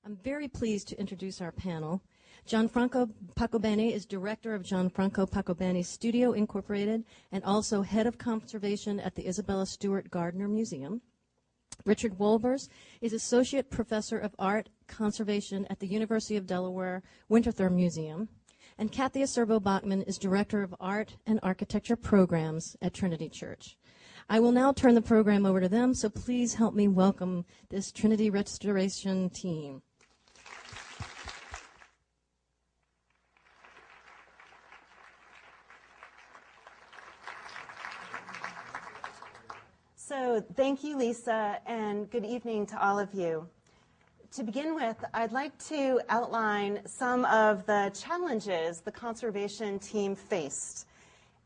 I'm very pleased to introduce our panel. Gianfranco Pocobono is director of Gianfranco Pocobono Studio Incorporated and also head of conservation at the Isabella Stewart Gardner Museum. Richard Wolbers is associate professor of art conservation at the University of Delaware Winterthur Museum. And Kathy Acerbo-Bachman is director of art and architecture programs at Trinity Church. I will now turn the program over to them, so please help me welcome this Trinity Restoration team. So thank you, Lisa, and good evening to all of you. To begin with, I'd like to outline some of the challenges the conservation team faced.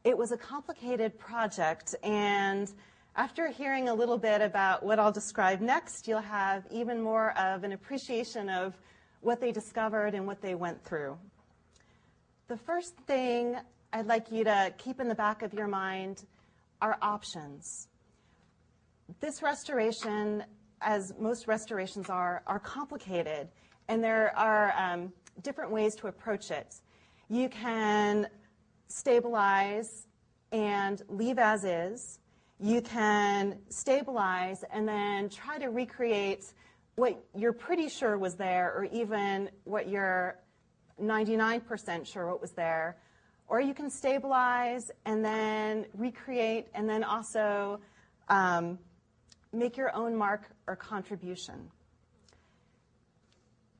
It was a complicated project, and after hearing a little bit about what I'll describe next, you'll have even more of an appreciation of what they discovered and what they went through. The first thing I'd like you to keep in the back of your mind are options. This restoration, as most restorations are complicated, and there are different ways to approach it. You can stabilize and leave as is. You can stabilize and then try to recreate what you're pretty sure was there, or even what you're 99% sure what was there. Or you can stabilize and then recreate and then also make your own mark or contribution.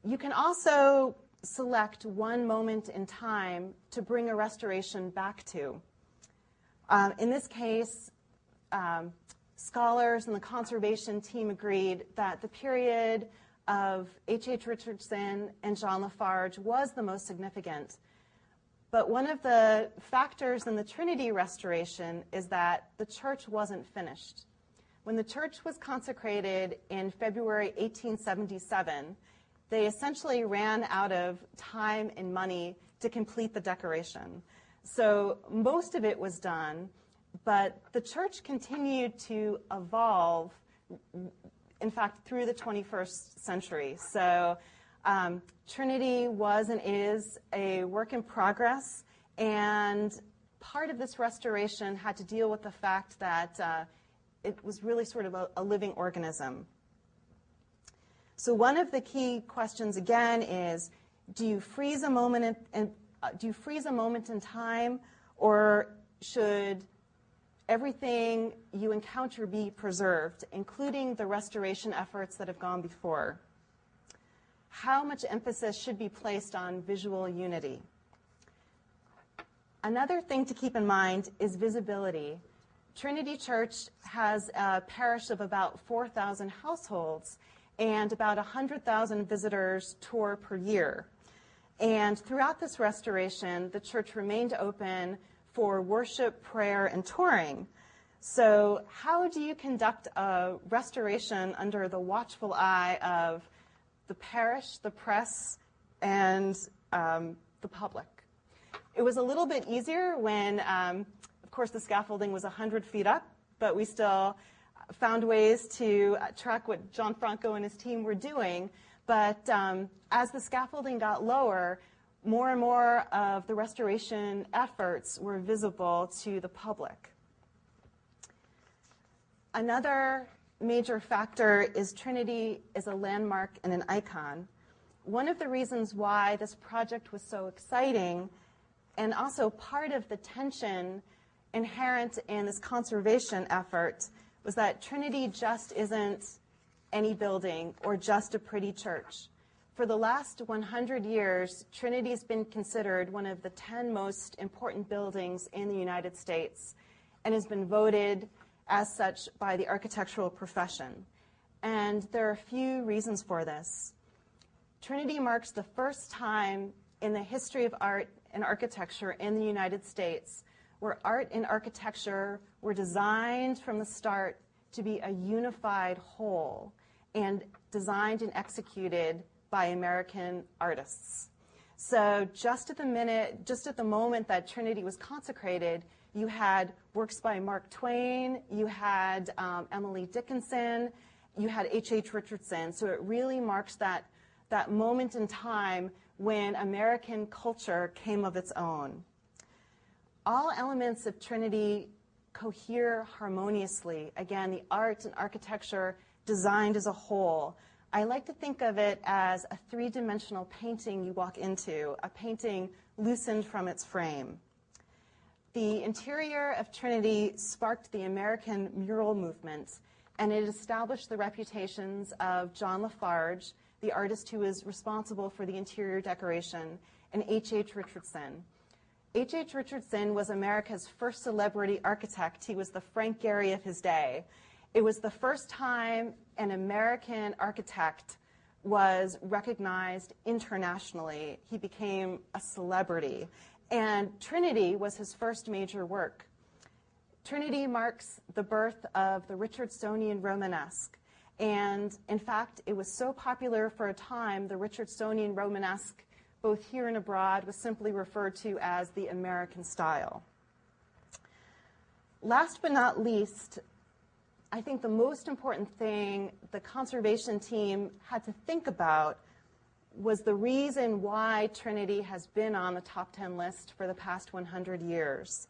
You can also select one moment in time to bring a restoration back to. In this case, scholars and the conservation team agreed that the period of H.H. Richardson and John La Farge was the most significant. But one of the factors in the Trinity restoration is that the church wasn't finished. When the church was consecrated in February 1877, they essentially ran out of time and money to complete the decoration. So most of it was done, but the church continued to evolve, in fact, through the 21st century. So Trinity was and is a work in progress, and part of this restoration had to deal with the fact that it was really sort of a living organism. So one of the key questions again is, do you freeze a moment in time, or should everything you encounter be preserved, including the restoration efforts that have gone before? How much emphasis should be placed on visual unity? Another thing to keep in mind is visibility. Trinity Church has a parish of about 4,000 households, and about 100,000 visitors tour per year. And throughout this restoration, the church remained open for worship, prayer, and touring. So how do you conduct a restoration under the watchful eye of the parish, the press, and the public? It was a little bit easier when, of course, the scaffolding was 100 feet up, but we still found ways to track what Gianfranco and his team were doing. But as the scaffolding got lower, more and more of the restoration efforts were visible to the public. Another major factor is Trinity is a landmark and an icon. One of the reasons why this project was so exciting, and also part of the tension inherent in this conservation effort, was that Trinity just isn't any building or just a pretty church. For the last 100 years, Trinity's been considered one of the 10 most important buildings in the United States and has been voted as such by the architectural profession. And there are a few reasons for this. Trinity marks the first time in the history of art and architecture in the United States where art and architecture were designed from the start to be a unified whole and designed and executed by American artists. So just at the moment that Trinity was consecrated, you had works by Mark Twain, you had Emily Dickinson, you had H.H. Richardson. So it really marks that that moment in time when American culture came of its own. All elements of Trinity cohere harmoniously. Again, the art and architecture designed as a whole. I like to think of it as a three-dimensional painting you walk into, a painting loosened from its frame. The interior of Trinity sparked the American mural movement, and it established the reputations of John La Farge, the artist who is responsible for the interior decoration, and H.H. Richardson. H.H. Richardson was America's first celebrity architect. He was the Frank Gehry of his day. It was the first time an American architect was recognized internationally. He became a celebrity. And Trinity was his first major work. Trinity marks the birth of the Richardsonian Romanesque. And in fact, it was so popular for a time, the Richardsonian Romanesque, both here and abroad, was simply referred to as the American style. Last but not least, I think the most important thing the conservation team had to think about was the reason why Trinity has been on the top 10 list for the past 100 years.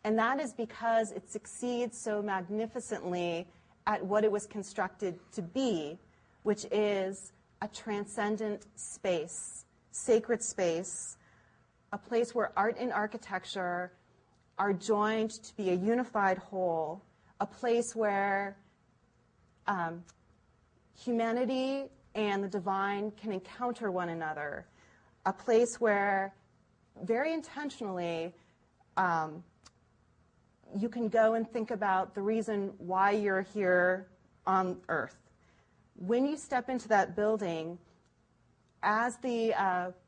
And that is because it succeeds so magnificently at what it was constructed to be, which is a transcendent space, sacred space, a place where art and architecture are joined to be a unified whole, a place where humanity and the divine can encounter one another, a place where very intentionally you can go and think about the reason why you're here on Earth. When you step into that building, as the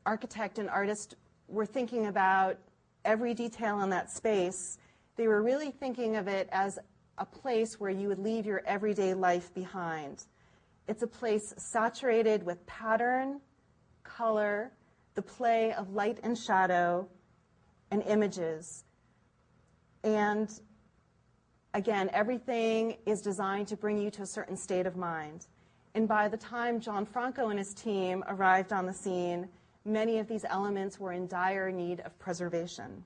architect and artist were thinking about every detail in that space, they were really thinking of it as a place where you would leave your everyday life behind. It's a place saturated with pattern, color, the play of light and shadow, and images. And again, everything is designed to bring you to a certain state of mind. And by the time Gianfranco and his team arrived on the scene, many of these elements were in dire need of preservation.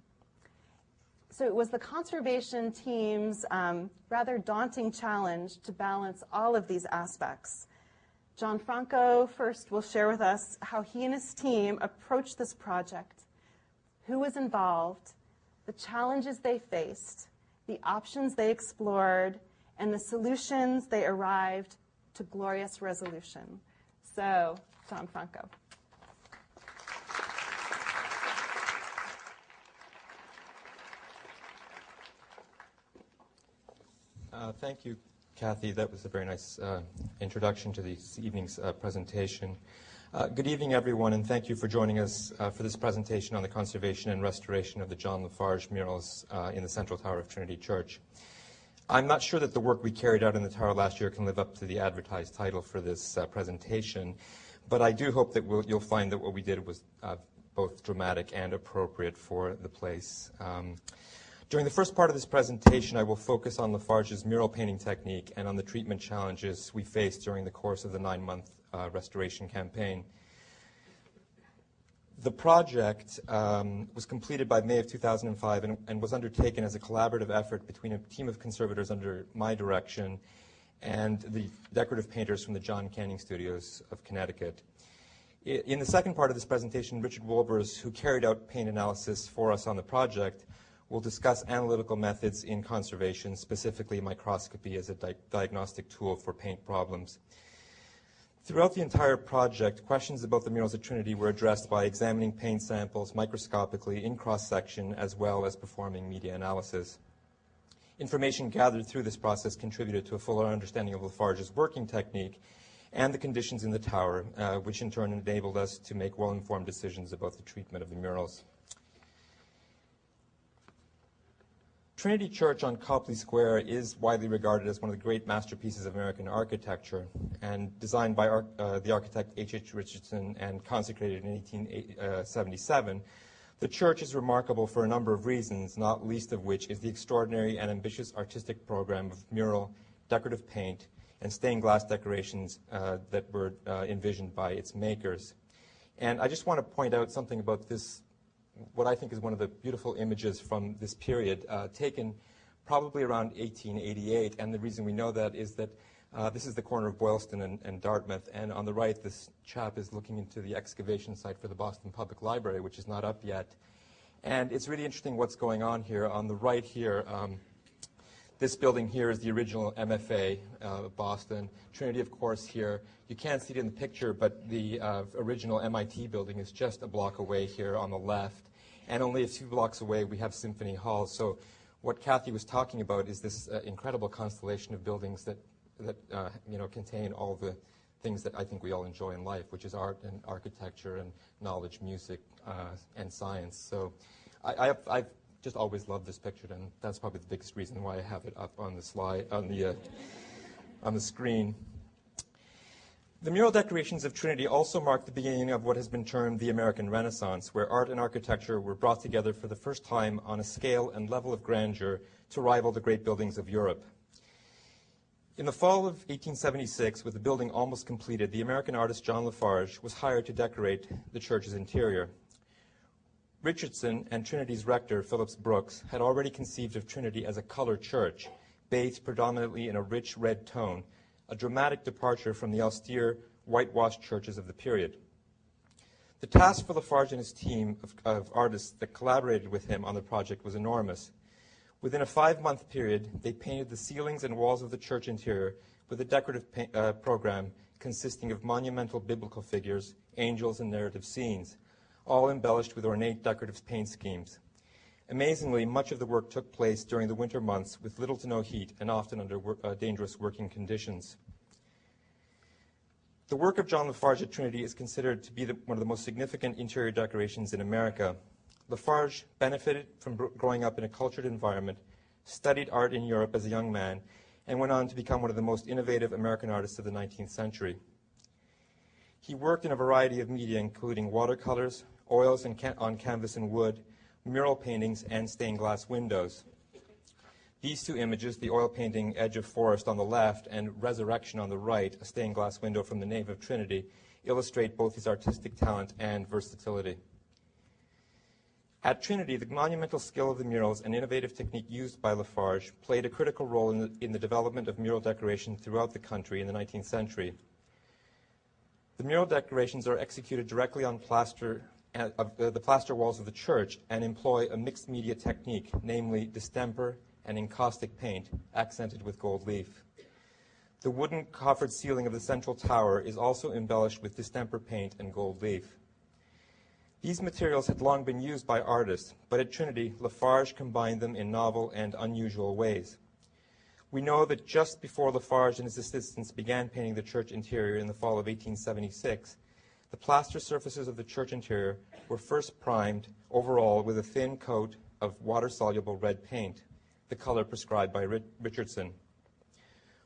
So it was the conservation team's rather daunting challenge to balance all of these aspects. Gianfranco first will share with us how he and his team approached this project, who was involved, the challenges they faced, the options they explored, and the solutions they arrived to glorious resolution. So, Gianfranco. Thank you, Kathy. That was a very nice introduction to this evening's presentation. Good evening, everyone, and thank you for joining us for this presentation on the conservation and restoration of the John La Farge murals in the central tower of Trinity Church. I'm not sure that the work we carried out in the tower last year can live up to the advertised title for this presentation, but I do hope that you'll find that what we did was both dramatic and appropriate for the place. During the first part of this presentation, I will focus on La Farge's mural painting technique and on the treatment challenges we faced during the course of the 9-month restoration campaign. The project was completed by May of 2005 and was undertaken as a collaborative effort between a team of conservators under my direction and the decorative painters from the John Canning Studios of Connecticut. In the second part of this presentation, Richard Wolbers, who carried out paint analysis for us on the project, will discuss analytical methods in conservation, specifically microscopy as a diagnostic tool for paint problems. Throughout the entire project, questions about the murals at Trinity were addressed by examining paint samples microscopically in cross-section as well as performing media analysis. Information gathered through this process contributed to a fuller understanding of La Farge's working technique and the conditions in the tower, which in turn enabled us to make well-informed decisions about the treatment of the murals. Trinity Church on Copley Square is widely regarded as one of the great masterpieces of American architecture, and designed by the architect H.H. Richardson and consecrated in 1877. The church is remarkable for a number of reasons, not least of which is the extraordinary and ambitious artistic program of mural, decorative paint, and stained glass decorations that were envisioned by its makers. And I just want to point out something about this, what I think is one of the beautiful images from this period, taken probably around 1888. And the reason we know that is that this is the corner of Boylston and Dartmouth. And on the right, this chap is looking into the excavation site for the Boston Public Library, which is not up yet. And it's really interesting what's going on here. On the right here, this building here is the original MFA, Boston. Trinity, of course, here. You can't see it in the picture, but the original MIT building is just a block away here on the left. And only a few blocks away, we have Symphony Hall. So what Kathy was talking about is this incredible constellation of buildings that contain all the things that I think we all enjoy in life, which is art and architecture and knowledge, music, and science. So I've just always loved this picture, and that's probably the biggest reason why I have it up on the slide, on the screen. The mural decorations of Trinity also mark the beginning of what has been termed the American Renaissance, where art and architecture were brought together for the first time on a scale and level of grandeur to rival the great buildings of Europe. In the fall of 1876, with the building almost completed, the American artist John La Farge was hired to decorate the church's interior. Richardson and Trinity's rector, Phillips Brooks, had already conceived of Trinity as a colored church, bathed predominantly in a rich red tone, a dramatic departure from the austere, whitewashed churches of the period. The task for La Farge and his team of artists that collaborated with him on the project was enormous. Within a 5-month period, they painted the ceilings and walls of the church interior with a decorative program consisting of monumental biblical figures, angels, and narrative scenes, all embellished with ornate decorative paint schemes. Amazingly, much of the work took place during the winter months with little to no heat and often under dangerous working conditions. The work of John La Farge at Trinity is considered to be one of the most significant interior decorations in America. La Farge benefited from growing up in a cultured environment, studied art in Europe as a young man, and went on to become one of the most innovative American artists of the 19th century. He worked in a variety of media, including watercolors, oils on canvas and wood, mural paintings, and stained glass windows. These two images, the oil painting Edge of Forest on the left and Resurrection on the right, a stained glass window from the nave of Trinity, illustrate both his artistic talent and versatility. At Trinity, the monumental skill of the murals and innovative technique used by La Farge played a critical role in the development of mural decoration throughout the country in the 19th century. The mural decorations are executed directly on the plaster walls of the church and employ a mixed media technique, namely distemper and encaustic paint, accented with gold leaf. The wooden coffered ceiling of the central tower is also embellished with distemper paint and gold leaf. These materials had long been used by artists, but at Trinity, La Farge combined them in novel and unusual ways. We know that just before La Farge and his assistants began painting the church interior in the fall of 1876, the plaster surfaces of the church interior were first primed overall with a thin coat of water-soluble red paint, the color prescribed by Richardson.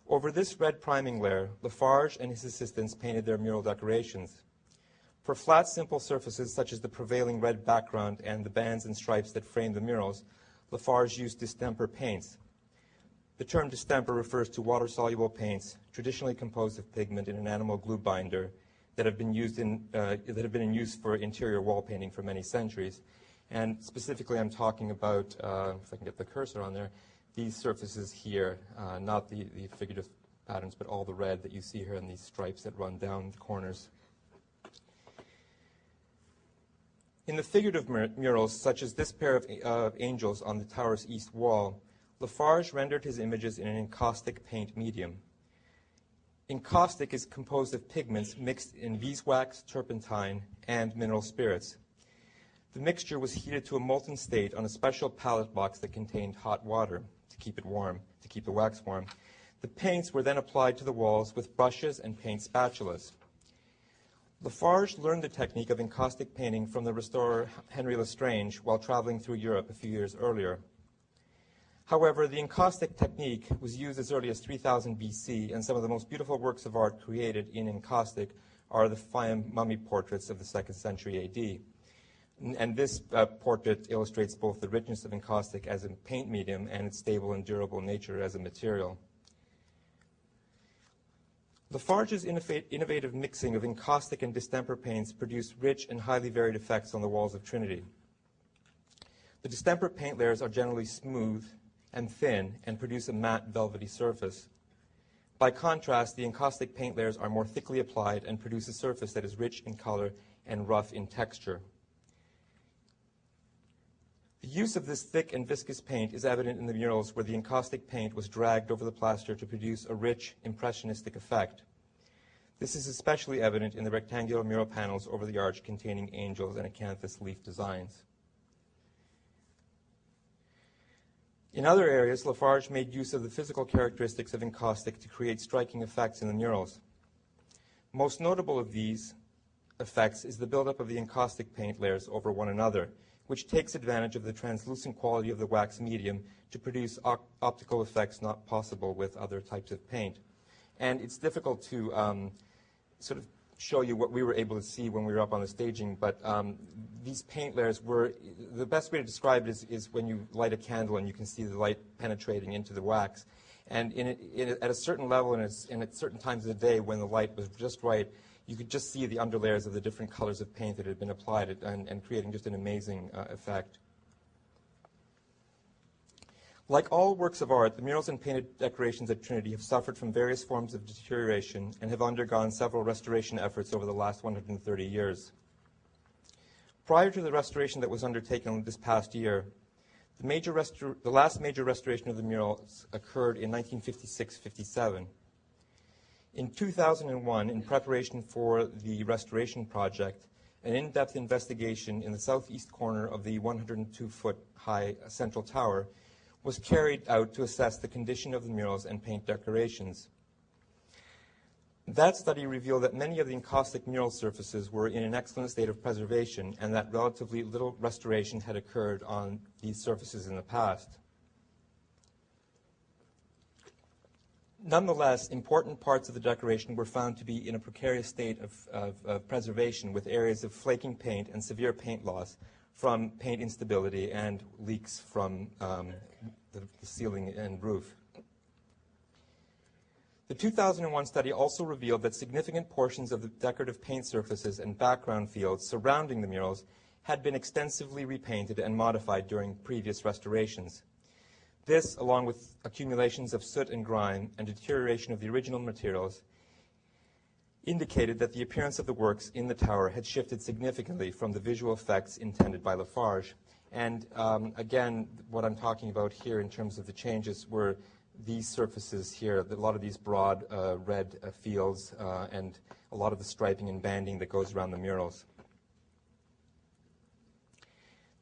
Over this red priming layer, La Farge and his assistants painted their mural decorations. For flat, simple surfaces such as the prevailing red background and the bands and stripes that frame the murals, La Farge used distemper paints. The term distemper refers to water-soluble paints, traditionally composed of pigment in an animal glue binder, that have been in use for interior wall painting for many centuries. And specifically, I'm talking about, if I can get the cursor on there, these surfaces here, not the figurative patterns, but all the red that you see here and these stripes that run down the corners. In the figurative murals, such as this pair of angels on the tower's east wall, La Farge rendered his images in an encaustic paint medium. Encaustic is composed of pigments mixed in beeswax, turpentine, and mineral spirits. The mixture was heated to a molten state on a special pallet box that contained hot water to keep it warm, to keep the wax warm. The paints were then applied to the walls with brushes and paint spatulas. La Farge learned the technique of encaustic painting from the restorer Henry Lestrange while traveling through Europe a few years earlier. However, the encaustic technique was used as early as 3000 BC, and some of the most beautiful works of art created in encaustic are the Fayum mummy portraits of the 2nd century AD. And this portrait illustrates both the richness of encaustic as a paint medium and its stable and durable nature as a material. La Farge's innovative mixing of encaustic and distemper paints produced rich and highly varied effects on the walls of Trinity. The distemper paint layers are generally smooth and thin and produce a matte, velvety surface. By contrast, the encaustic paint layers are more thickly applied and produce a surface that is rich in color and rough in texture. The use of this thick and viscous paint is evident in the murals where the encaustic paint was dragged over the plaster to produce a rich, impressionistic effect. This is especially evident in the rectangular mural panels over the arch containing angels and acanthus leaf designs. In other areas, La Farge made use of the physical characteristics of encaustic to create striking effects in the murals. Most notable of these effects is the buildup of the encaustic paint layers over one another, which takes advantage of the translucent quality of the wax medium to produce optical effects not possible with other types of paint. And it's difficult to sort of show you what we were able to see when we were up on the staging, but these paint layers were, the best way to describe it is when you light a candle and you can see the light penetrating into the wax. And at a certain level and at certain times of the day when the light was just right, you could just see the underlayers of the different colors of paint that had been applied and creating just an amazing effect. Like all works of art, the murals and painted decorations at Trinity have suffered from various forms of deterioration and have undergone several restoration efforts over the last 130 years. Prior to the restoration that was undertaken this past year, the last major restoration of the murals occurred in 1956-57. In 2001, in preparation for the restoration project, an in-depth investigation in the southeast corner of the 102-foot high central tower was carried out to assess the condition of the murals and paint decorations. That study revealed that many of the encaustic mural surfaces were in an excellent state of preservation and that relatively little restoration had occurred on these surfaces in the past. Nonetheless, important parts of the decoration were found to be in a precarious state of preservation, with areas of flaking paint and severe paint loss from paint instability and leaks from the ceiling and roof. The 2001 study also revealed that significant portions of the decorative paint surfaces and background fields surrounding the murals had been extensively repainted and modified during previous restorations. This, along with accumulations of soot and grime and deterioration of the original materials, indicated that the appearance of the works in the tower had shifted significantly from the visual effects intended by La Farge. And again, what I'm talking about here in terms of the changes were these surfaces here, a lot of these broad red fields and a lot of the striping and banding that goes around the murals.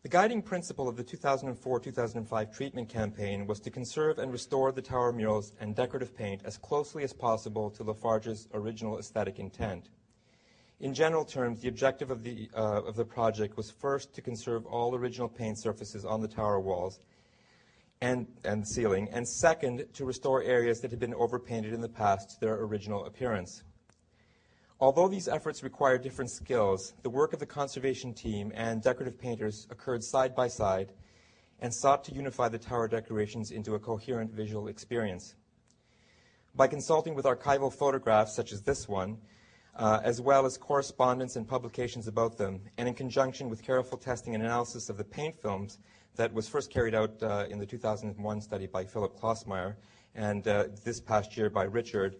The guiding principle of the 2004-2005 treatment campaign was to conserve and restore the tower murals and decorative paint as closely as possible to La Farge's original aesthetic intent. In general terms, the objective of the project was first to conserve all original paint surfaces on the tower walls and ceiling, and second, to restore areas that had been overpainted in the past to their original appearance. Although these efforts required different skills, the work of the conservation team and decorative painters occurred side by side and sought to unify the tower decorations into a coherent visual experience. By consulting with archival photographs such as this one, as well as correspondence and publications about them, and in conjunction with careful testing and analysis of the paint films that was first carried out in the 2001 study by Philip Klossmeyer and this past year by Richard,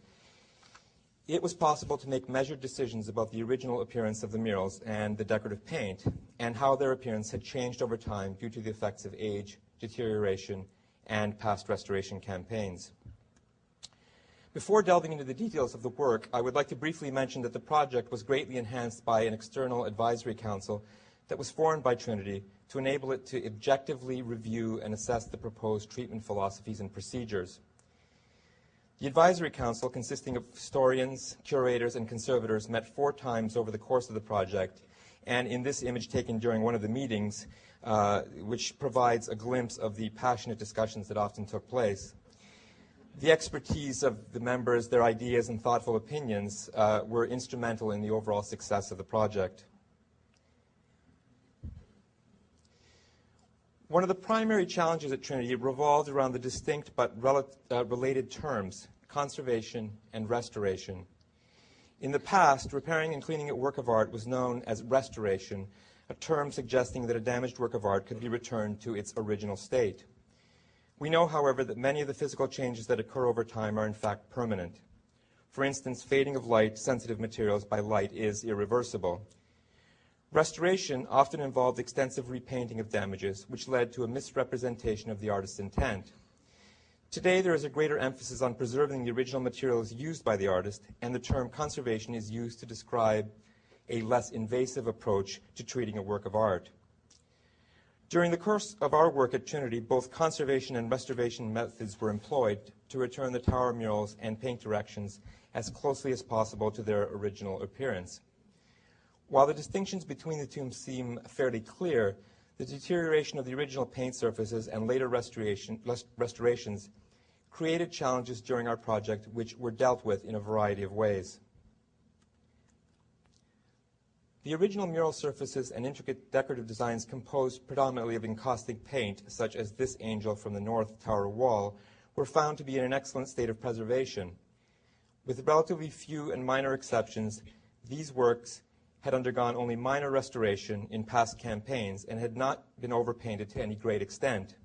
it was possible to make measured decisions about the original appearance of the murals and the decorative paint and how their appearance had changed over time due to the effects of age, deterioration, and past restoration campaigns. Before delving into the details of the work, I would like to briefly mention that the project was greatly enhanced by an external advisory council that was formed by Trinity to enable it to objectively review and assess the proposed treatment philosophies and procedures. The advisory council, consisting of historians, curators, and conservators, met 4 times over the course of the project, and in this image taken during one of the meetings, which provides a glimpse of the passionate discussions that often took place. The expertise of the members, their ideas, and thoughtful opinions were instrumental in the overall success of the project. One of the primary challenges at Trinity revolved around the distinct but related terms, conservation and restoration. In the past, repairing and cleaning a work of art was known as restoration, a term suggesting that a damaged work of art could be returned to its original state. We know, however, that many of the physical changes that occur over time are in fact permanent. For instance, fading of light-sensitive materials by light is irreversible. Restoration often involved extensive repainting of damages, which led to a misrepresentation of the artist's intent. Today, there is a greater emphasis on preserving the original materials used by the artist, and the term conservation is used to describe a less invasive approach to treating a work of art. During the course of our work at Trinity, both conservation and restoration methods were employed to return the tower murals and paint directions as closely as possible to their original appearance. While the distinctions between the two seem fairly clear, the deterioration of the original paint surfaces and later restorations created challenges during our project which were dealt with in a variety of ways. The original mural surfaces and intricate decorative designs composed predominantly of encaustic paint, such as this angel from the north tower wall, were found to be in an excellent state of preservation. With relatively few and minor exceptions, these works had undergone only minor restoration in past campaigns and had not been overpainted to any great extent.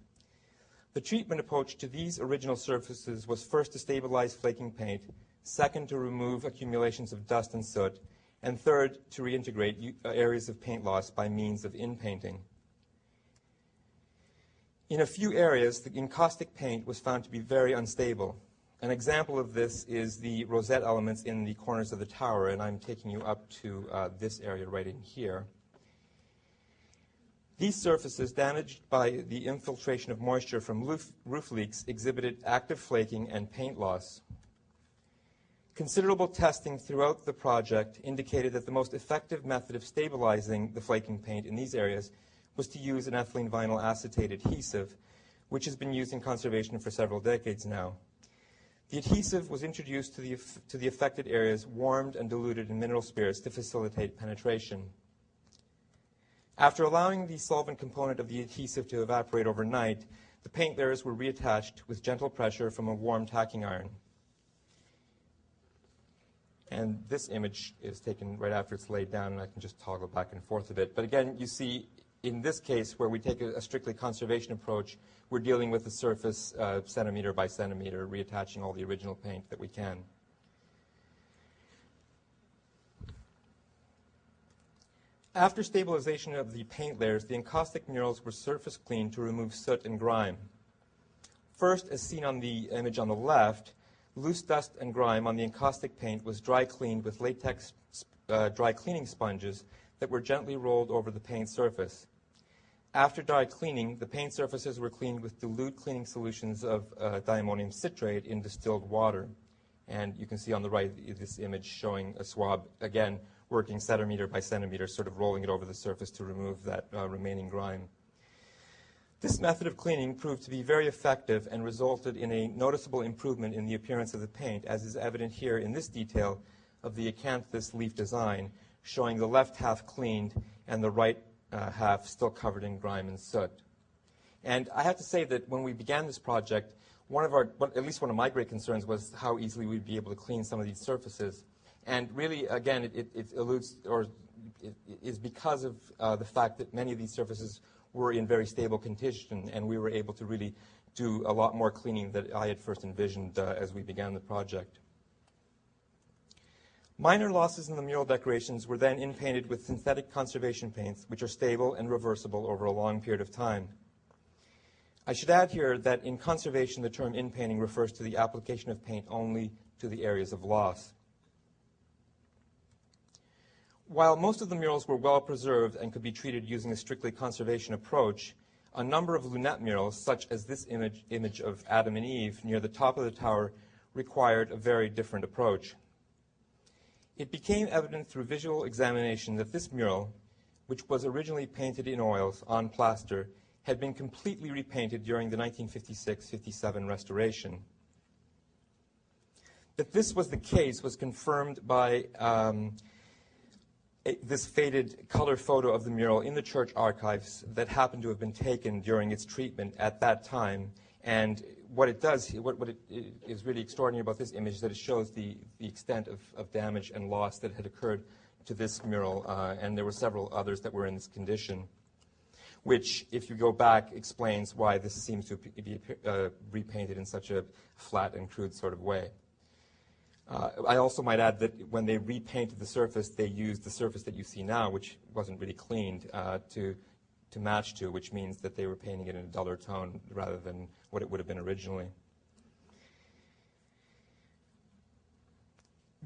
The treatment approach to these original surfaces was first to stabilize flaking paint, second to remove accumulations of dust and soot, and third to reintegrate areas of paint loss by means of inpainting. In a few areas, the encaustic paint was found to be very unstable. An example of this is the rosette elements in the corners of the tower, and I'm taking you up to this area right in here. These surfaces, damaged by the infiltration of moisture from roof leaks, exhibited active flaking and paint loss. Considerable testing throughout the project indicated that the most effective method of stabilizing the flaking paint in these areas was to use an ethylene vinyl acetate adhesive, which has been used in conservation for several decades now. The adhesive was introduced to the affected areas, warmed and diluted in mineral spirits to facilitate penetration. After allowing the solvent component of the adhesive to evaporate overnight, the paint layers were reattached with gentle pressure from a warm tacking iron. And this image is taken right after it's laid down, and I can just toggle back and forth a bit. But again, you see, in this case, where we take a strictly conservation approach, we're dealing with the surface centimeter by centimeter, reattaching all the original paint that we can. After stabilization of the paint layers, the encaustic murals were surface cleaned to remove soot and grime. First, as seen on the image on the left, loose dust and grime on the encaustic paint was dry cleaned with latex dry cleaning sponges that were gently rolled over the paint surface. After dry cleaning, the paint surfaces were cleaned with dilute cleaning solutions of diammonium citrate in distilled water. And you can see on the right this image showing a swab, again, working centimeter by centimeter, sort of rolling it over the surface to remove that remaining grime. This method of cleaning proved to be very effective and resulted in a noticeable improvement in the appearance of the paint, as is evident here in this detail of the acanthus leaf design, showing the left half cleaned and the right half still covered in grime and soot. And I have to say that when we began this project, at least one of my great concerns was how easily we'd be able to clean some of these surfaces. And really, again, it alludes, or it is because of the fact that many of these surfaces were in very stable condition, and we were able to really do a lot more cleaning than I had first envisioned as we began the project. Minor losses in the mural decorations were then inpainted with synthetic conservation paints, which are stable and reversible over a long period of time. I should add here that in conservation, the term inpainting refers to the application of paint only to the areas of loss. While most of the murals were well preserved and could be treated using a strictly conservation approach, a number of lunette murals, such as this image of Adam and Eve near the top of the tower, required a very different approach. It became evident through visual examination that this mural, which was originally painted in oils on plaster, had been completely repainted during the 1956-57 restoration. That this was the case was confirmed by this faded color photo of the mural in the church archives that happened to have been taken during its treatment at that time And what it does, what it is really extraordinary about this image is that it shows the extent of damage and loss that had occurred to this mural, and there were several others that were in this condition, which, if you go back, explains why this seems to be repainted in such a flat and crude sort of way. I also might add that when they repainted the surface, they used the surface that you see now, which wasn't really cleaned, to match to, which means that they were painting it in a duller tone rather than what it would have been originally.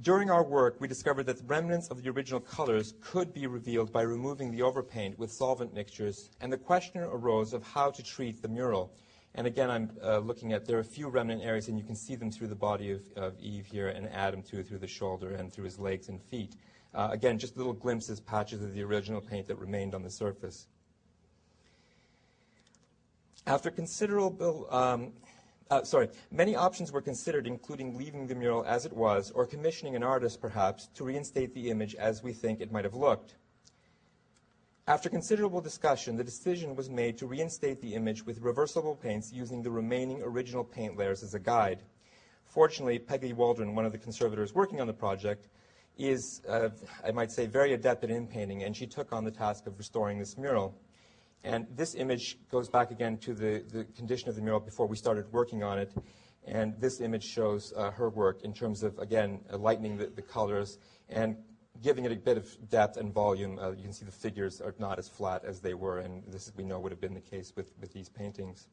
During our work, we discovered that the remnants of the original colors could be revealed by removing the overpaint with solvent mixtures, and the question arose of how to treat the mural. And again, I'm looking at, there are a few remnant areas, and you can see them through the body of Eve here, and Adam too, through the shoulder and through his legs and feet. Again, just little glimpses, patches of the original paint that remained on the surface. After considerable, many options were considered, including leaving the mural as it was, or commissioning an artist, perhaps, to reinstate the image as we think it might have looked. After considerable discussion, the decision was made to reinstate the image with reversible paints using the remaining original paint layers as a guide. Fortunately, Peggy Waldron, one of the conservators working on the project, is, I might say, very adept at inpainting, and she took on the task of restoring this mural. And this image goes back again to the condition of the mural before we started working on it. And this image shows her work in terms of, again, lightening the colors and giving it a bit of depth and volume. You can see the figures are not as flat as they were, and this, we know, would have been the case with these paintings.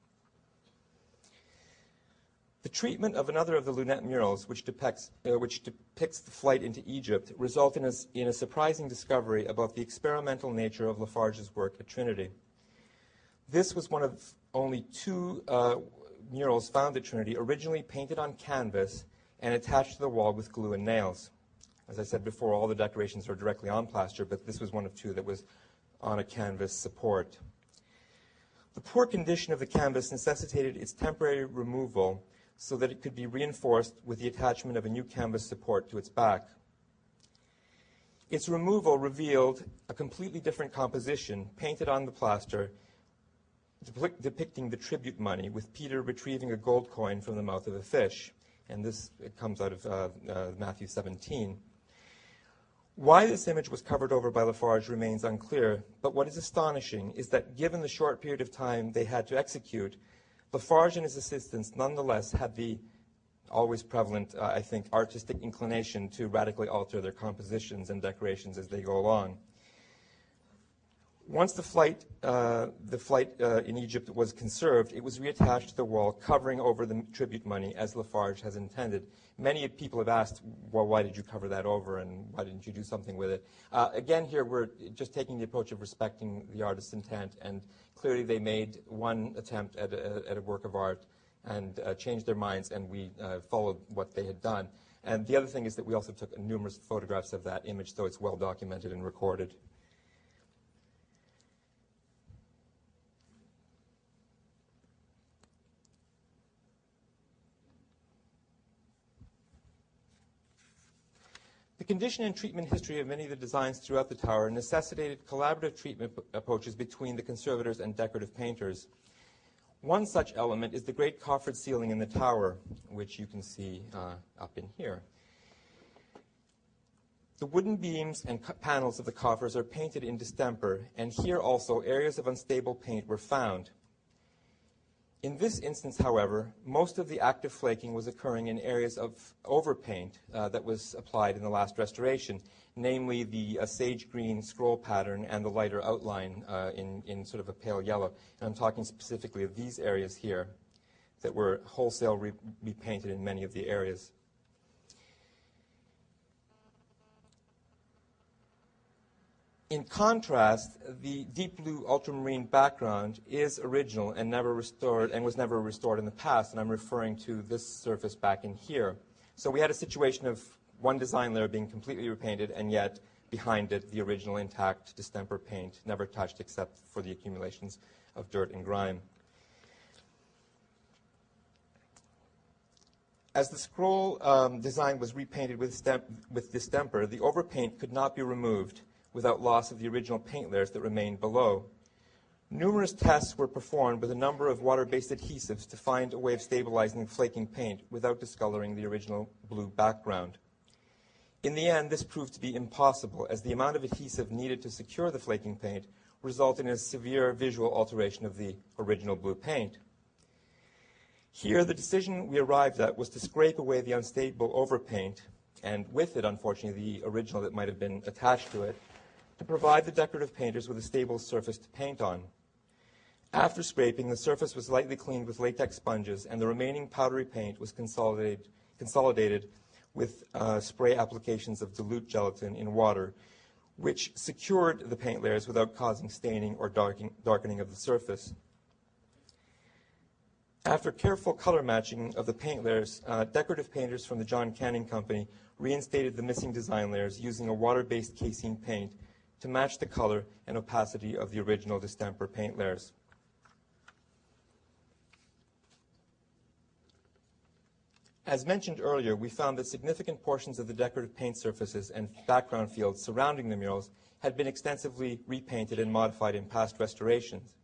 The treatment of another of the lunette murals, which depicts the flight into Egypt, resulted in a surprising discovery about the experimental nature of La Farge's work at Trinity. This was one of only two murals found at Trinity, originally painted on canvas and attached to the wall with glue and nails. As I said before, all the decorations are directly on plaster, but this was one of two that was on a canvas support. The poor condition of the canvas necessitated its temporary removal so that it could be reinforced with the attachment of a new canvas support to its back. Its removal revealed a completely different composition painted on the plaster, depicting the tribute money, with Peter retrieving a gold coin from the mouth of a fish. And this comes out of Matthew 17. Why this image was covered over by La Farge remains unclear, but what is astonishing is that given the short period of time they had to execute, La Farge and his assistants nonetheless had the always prevalent, I think, artistic inclination to radically alter their compositions and decorations as they go along. Once the flight in Egypt was conserved, it was reattached to the wall, covering over the tribute money as La Farge has intended. Many people have asked, well, why did you cover that over, and why didn't you do something with it? Again, here we're just taking the approach of respecting the artist's intent, and clearly they made one attempt at a work of art and changed their minds, and we followed what they had done. And the other thing is that we also took numerous photographs of that image, so it's well documented and recorded. The condition and treatment history of many of the designs throughout the tower necessitated collaborative treatment approaches between the conservators and decorative painters. One such element is the great coffered ceiling in the tower, which you can see up in here. The wooden beams and panels of the coffers are painted in distemper, and here also areas of unstable paint were found. In this instance, however, most of the active flaking was occurring in areas of overpaint that was applied in the last restoration, namely the sage green scroll pattern and the lighter outline in sort of a pale yellow. And I'm talking specifically of these areas here that were wholesale repainted in many of the areas. In contrast, the deep blue ultramarine background is original and never restored, and was never restored in the past, and I'm referring to this surface back in here. So we had a situation of one design layer being completely repainted, and yet behind it the original intact distemper paint, never touched except for the accumulations of dirt and grime. As the scroll design was repainted with distemper, the overpaint could not be removed without loss of the original paint layers that remained below. Numerous tests were performed with a number of water-based adhesives to find a way of stabilizing the flaking paint without discoloring the original blue background. In the end, this proved to be impossible, as the amount of adhesive needed to secure the flaking paint resulted in a severe visual alteration of the original blue paint. Here, the decision we arrived at was to scrape away the unstable overpaint, and with it, unfortunately, the original that might have been attached to it, to provide the decorative painters with a stable surface to paint on. After scraping, the surface was lightly cleaned with latex sponges, and the remaining powdery paint was consolidated with spray applications of dilute gelatin in water, which secured the paint layers without causing staining or darkening of the surface. After careful color matching of the paint layers, decorative painters from the John Canning Company reinstated the missing design layers using a water-based casein paint to match the color and opacity of the original distemper paint layers. As mentioned earlier, we found that significant portions of the decorative paint surfaces and background fields surrounding the murals had been extensively repainted and modified in past restorations.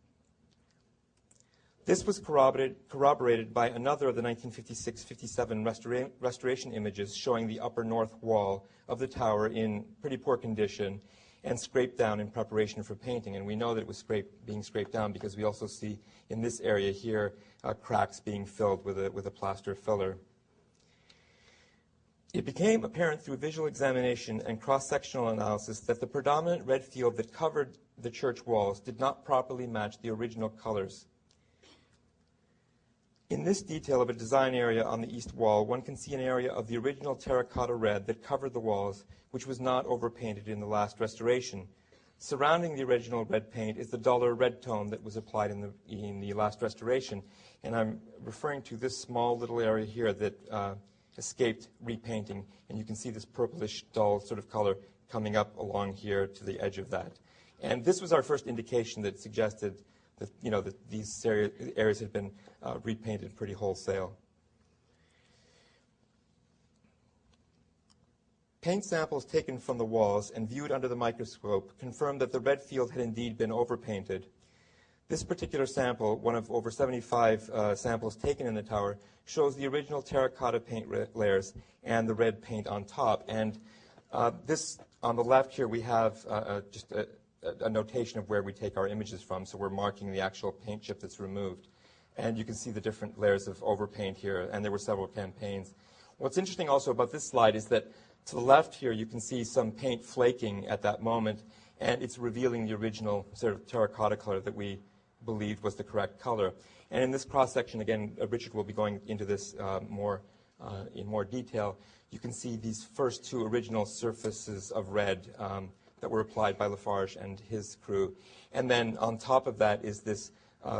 This was corroborated by another of the 1956-57 restoration images showing the upper north wall of the tower in pretty poor condition and scraped down in preparation for painting. And we know that it was being scraped down because we also see in this area here cracks being filled with a plaster filler. It became apparent through visual examination and cross-sectional analysis that the predominant red field that covered the church walls did not properly match the original colors. In this detail of a design area on the east wall, one can see an area of the original terracotta red that covered the walls, which was not overpainted in the last restoration. Surrounding the original red paint is the duller red tone that was applied in the last restoration. And I'm referring to this small little area here that escaped repainting. And you can see this purplish dull sort of color coming up along here to the edge of that. And this was our first indication that suggested that, that these areas had been repainted pretty wholesale. Paint samples taken from the walls and viewed under the microscope confirmed that the red field had indeed been overpainted. This particular sample, one of over 75 samples taken in the tower, shows the original terracotta paint layers and the red paint on top. And this, on the left here, we have just a notation of where we take our images from, so we're marking the actual paint chip that's removed. And you can see the different layers of overpaint here, and there were several campaigns. What's interesting also about this slide is that to the left here, you can see some paint flaking at that moment, and it's revealing the original sort of terracotta color that we believed was the correct color. And in this cross-section, again, Richard will be going into this in more detail. You can see these first two original surfaces of red that were applied by La Farge and his crew. And then on top of that is this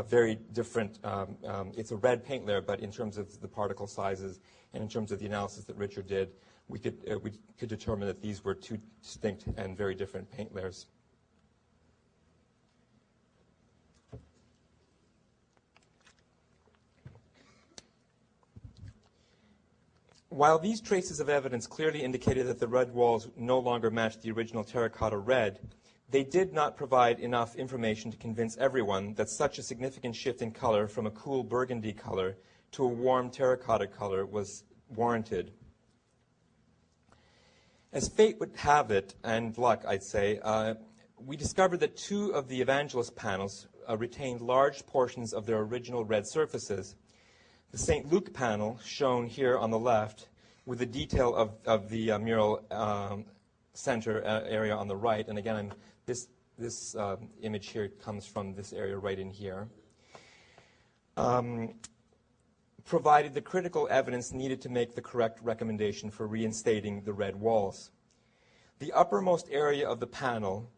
very different, it's a red paint layer, but in terms of the particle sizes and in terms of the analysis that Richard did, we could determine that these were two distinct and very different paint layers. While these traces of evidence clearly indicated that the red walls no longer matched the original terracotta red, they did not provide enough information to convince everyone that such a significant shift in color from a cool burgundy color to a warm terracotta color was warranted. As fate would have it, and luck, I'd say, we discovered that two of the evangelist panels retained large portions of their original red surfaces. The St. Luke panel, shown here on the left, with the detail of the mural center area on the right, and again, this image here comes from this area right in here, provided the critical evidence needed to make the correct recommendation for reinstating the red walls. The uppermost area of the panel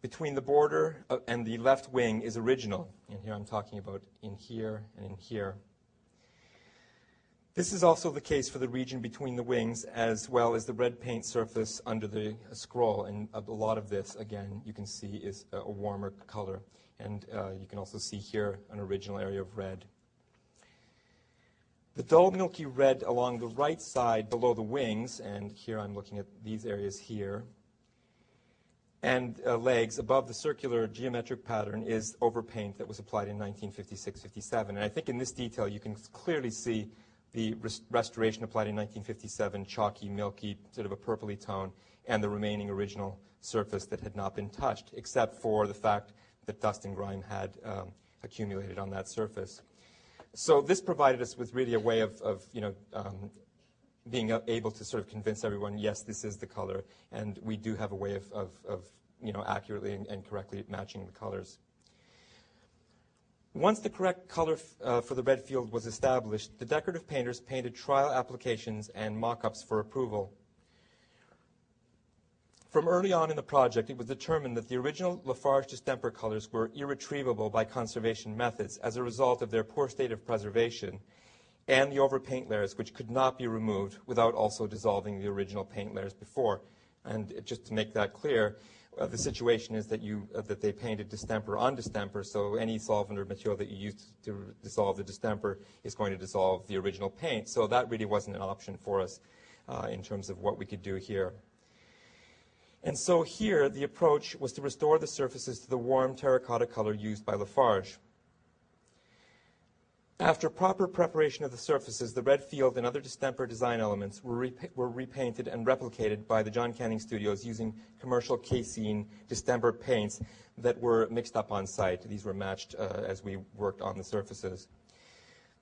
between the border and the left wing is original. And here I'm talking about in here and in here. This is also the case for the region between the wings as well as the red paint surface under the scroll. And a lot of this, again, you can see is a warmer color. And you can also see here an original area of red. The dull milky red along the right side below the wings, and here I'm looking at these areas here, and legs above the circular geometric pattern is overpaint that was applied in 1956-57. And I think in this detail you can clearly see the restoration applied in 1957, chalky, milky, sort of a purpley tone, and the remaining original surface that had not been touched, except for the fact that dust and grime had accumulated on that surface. So this provided us with really a way of being able to sort of convince everyone, yes, this is the color, and we do have a way of accurately and correctly matching the colors. Once the correct color for the red field was established, the decorative painters painted trial applications and mock-ups for approval. From early on in the project, it was determined that the original La Farge distemper colors were irretrievable by conservation methods as a result of their poor state of preservation and the overpaint layers, which could not be removed without also dissolving the original paint layers before. And just to make that clear, the situation is that they painted distemper on distemper, so any solvent or material that you use to dissolve the distemper is going to dissolve the original paint. So that really wasn't an option for us in terms of what we could do here. And so here, the approach was to restore the surfaces to the warm terracotta color used by La Farge. After proper preparation of the surfaces, the red field and other distemper design elements were repainted and replicated by the John Canning Studios using commercial casein distemper paints that were mixed up on site. These were matched as we worked on the surfaces.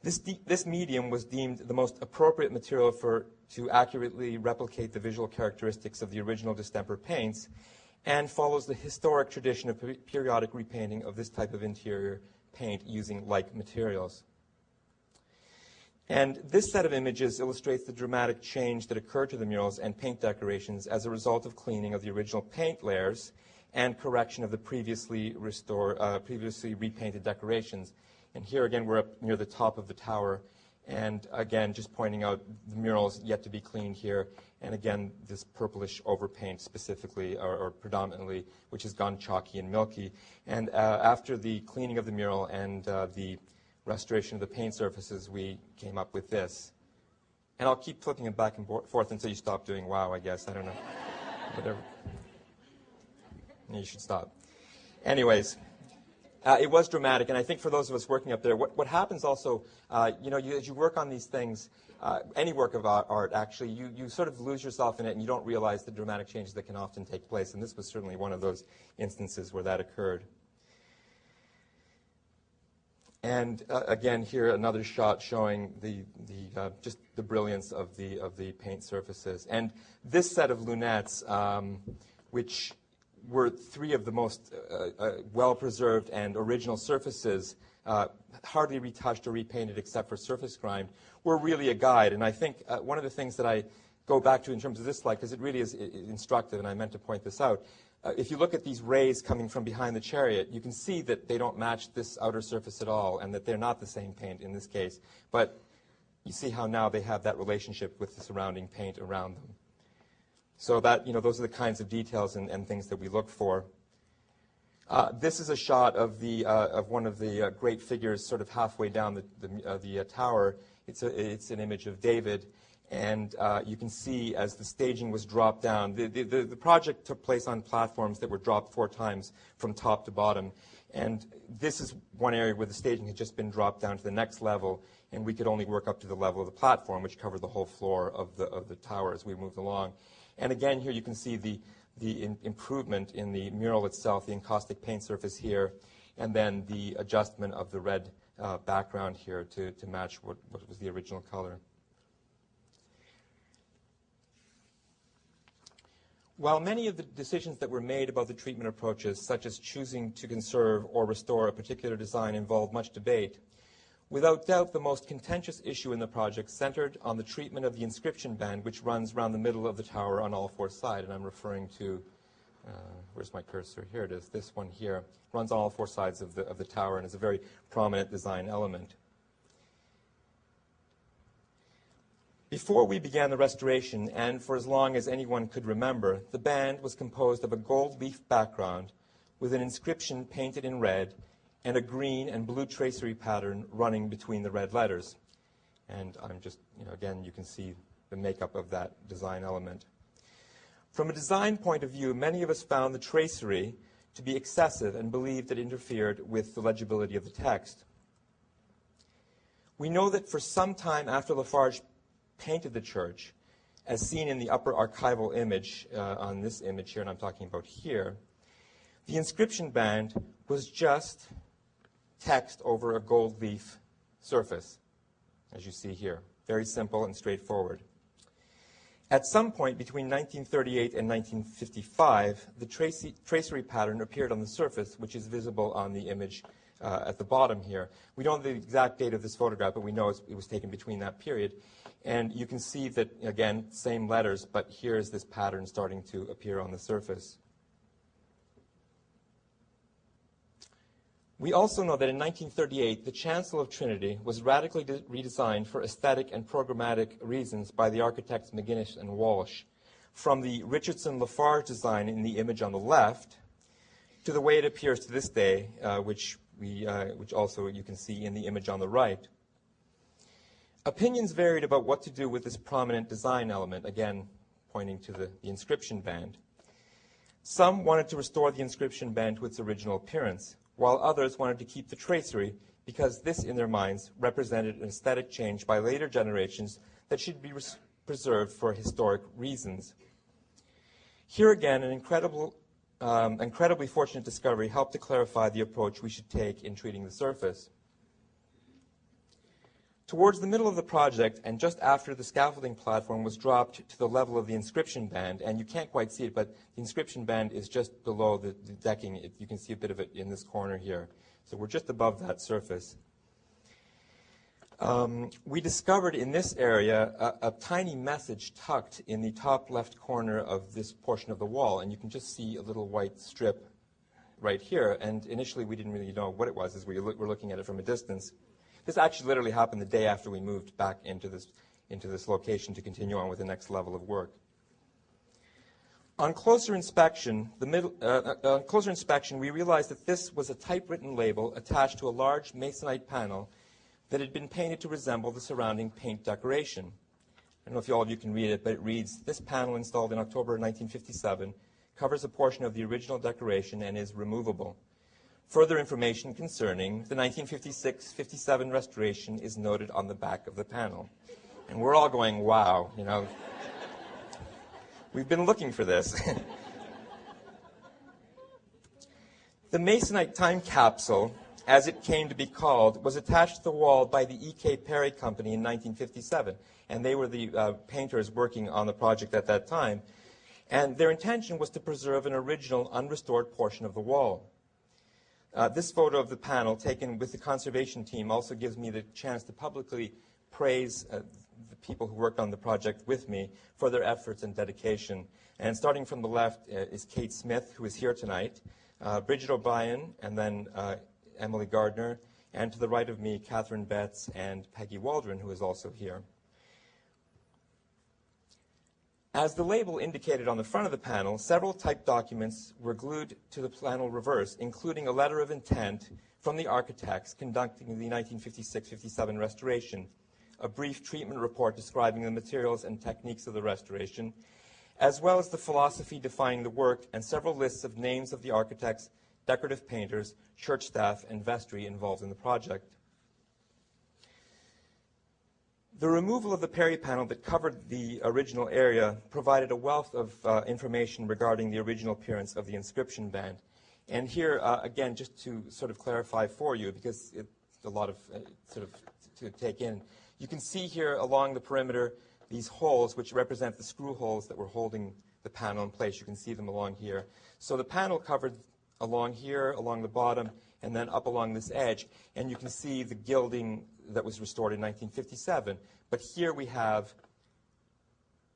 This medium was deemed the most appropriate material to accurately replicate the visual characteristics of the original distemper paints and follows the historic tradition of periodic repainting of this type of interior paint using like materials. And this set of images illustrates the dramatic change that occurred to the murals and paint decorations as a result of cleaning of the original paint layers and correction of the previously repainted decorations. And here again, we're up near the top of the tower. And again, just pointing out the murals yet to be cleaned here. And again, this purplish overpaint specifically, or predominantly, which has gone chalky and milky. And after the cleaning of the mural and the restoration of the paint surfaces, we came up with this. And I'll keep flipping it back and forth until you stop doing wow, I guess. I don't know. Whatever. You should stop. Anyways. It was dramatic, and I think for those of us working up there, what happens also, as you work on these things, any work of art, actually, you sort of lose yourself in it, and you don't realize the dramatic changes that can often take place, and this was certainly one of those instances where that occurred. And again, here another shot showing just the brilliance of the paint surfaces, and this set of lunettes, which were three of the most well-preserved and original surfaces, hardly retouched or repainted except for surface grime, were really a guide. And I think one of the things that I go back to in terms of this slide, because it really is instructive, and I meant to point this out, if you look at these rays coming from behind the chariot, you can see that they don't match this outer surface at all, and that they're not the same paint in this case. But you see how now they have that relationship with the surrounding paint around them. So that, those are the kinds of details and things that we look for. This is a shot of one of the great figures sort of halfway down the tower. It's an image of David. And you can see as the staging was dropped down, the project took place on platforms that were dropped 4 times from top to bottom. And this is one area where the staging had just been dropped down to the next level, and we could only work up to the level of the platform, which covered the whole floor of the tower as we moved along. And again, here you can see the improvement in the mural itself, the encaustic paint surface here, and then the adjustment of the red background here to match what was the original color. While many of the decisions that were made about the treatment approaches, such as choosing to conserve or restore a particular design, involved much debate, without doubt the most contentious issue in the project centered on the treatment of the inscription band, which runs around the middle of the tower on all 4 sides. And I'm referring to, where's my cursor? Here it is, this one here. Runs on all 4 sides of the tower and is a very prominent design element. Before we began the restoration, and for as long as anyone could remember, the band was composed of a gold leaf background with an inscription painted in red and a green and blue tracery pattern running between the red letters. And I'm just, again, you can see the makeup of that design element. From a design point of view, many of us found the tracery to be excessive and believed it interfered with the legibility of the text. We know that for some time after La Farge painted the church, as seen in the upper archival image on this image here, and I'm talking about here, the inscription band was just text over a gold leaf surface, as you see here. Very simple and straightforward. At some point between 1938 and 1955, the tracery pattern appeared on the surface, which is visible on the image at the bottom here. We don't know the exact date of this photograph, but we know it was taken between that period. And you can see that, again, same letters, but here is this pattern starting to appear on the surface. We also know that in 1938, the chancel of Trinity was radically redesigned for aesthetic and programmatic reasons by the architects McGuinness and Walsh, from the Richardson-La Farge design in the image on the left to the way it appears to this day, which also you can see in the image on the right. Opinions varied about what to do with this prominent design element, again pointing to the inscription band. Some wanted to restore the inscription band to its original appearance, while others wanted to keep the tracery because this, in their minds, represented an aesthetic change by later generations that should be preserved for historic reasons. Here again, an incredibly fortunate discovery helped to clarify the approach we should take in treating the surface. Towards the middle of the project, and just after the scaffolding platform was dropped to the level of the inscription band, and you can't quite see it, but the inscription band is just below the decking. You can see a bit of it in this corner here. So we're just above that surface. We discovered in this area a tiny message tucked in the top left corner of this portion of the wall, and you can just see a little white strip right here. And initially we didn't really know what it was as we were looking at it from a distance. This actually literally happened the day after we moved back into this location to continue on with the next level of work. On closer inspection, we realized that this was a typewritten label attached to a large masonite panel that had been painted to resemble the surrounding paint decoration. I don't know if all of you can read it, but it reads, "This panel, installed in October 1957, covers a portion of the original decoration and is removable. Further information concerning the 1956-57 restoration is noted on the back of the panel." And we're all going, wow, you know. We've been looking for this. The masonite time capsule, as it came to be called, was attached to the wall by the E.K. Perry Company in 1957. And they were the painters working on the project at that time. And their intention was to preserve an original unrestored portion of the wall. This photo of the panel, taken with the conservation team, also gives me the chance to publicly praise the people who worked on the project with me for their efforts and dedication. And starting from the left is Kate Smith, who is here tonight, Bridget O'Brien, and then Emily Gardner, and to the right of me, Catherine Betts and Peggy Waldron, who is also here. As the label indicated on the front of the panel, several typed documents were glued to the panel reverse, including a letter of intent from the architects conducting the 1956-57 restoration, a brief treatment report describing the materials and techniques of the restoration, as well as the philosophy defining the work, and several lists of names of the architects, decorative painters, church staff, and vestry involved in the project. The removal of the Perry panel that covered the original area provided a wealth of information regarding the original appearance of the inscription band. And here, again, just to sort of clarify for you, because it's a lot of sort of to take in, you can see here along the perimeter these holes, which represent the screw holes that were holding the panel in place. You can see them along here. So the panel covered along here, along the bottom, and then up along this edge. And you can see the gilding that was restored in 1957. But here we have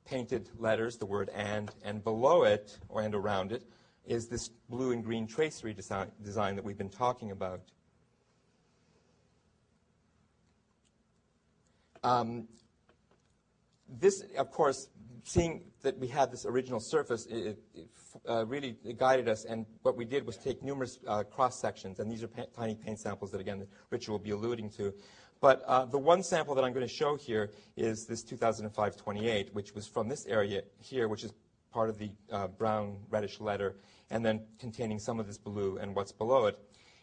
painted letters, the word and below it, and around it, is this blue and green tracery design that we've been talking about. This, of course, seeing that we had this original surface, it really guided us, and what we did was take numerous cross-sections, and these are tiny paint samples that, again, Richard will be alluding to. But the one sample that I'm going to show here is this 2005-28, which was from this area here, which is part of the brown reddish letter, and then containing some of this blue and what's below it.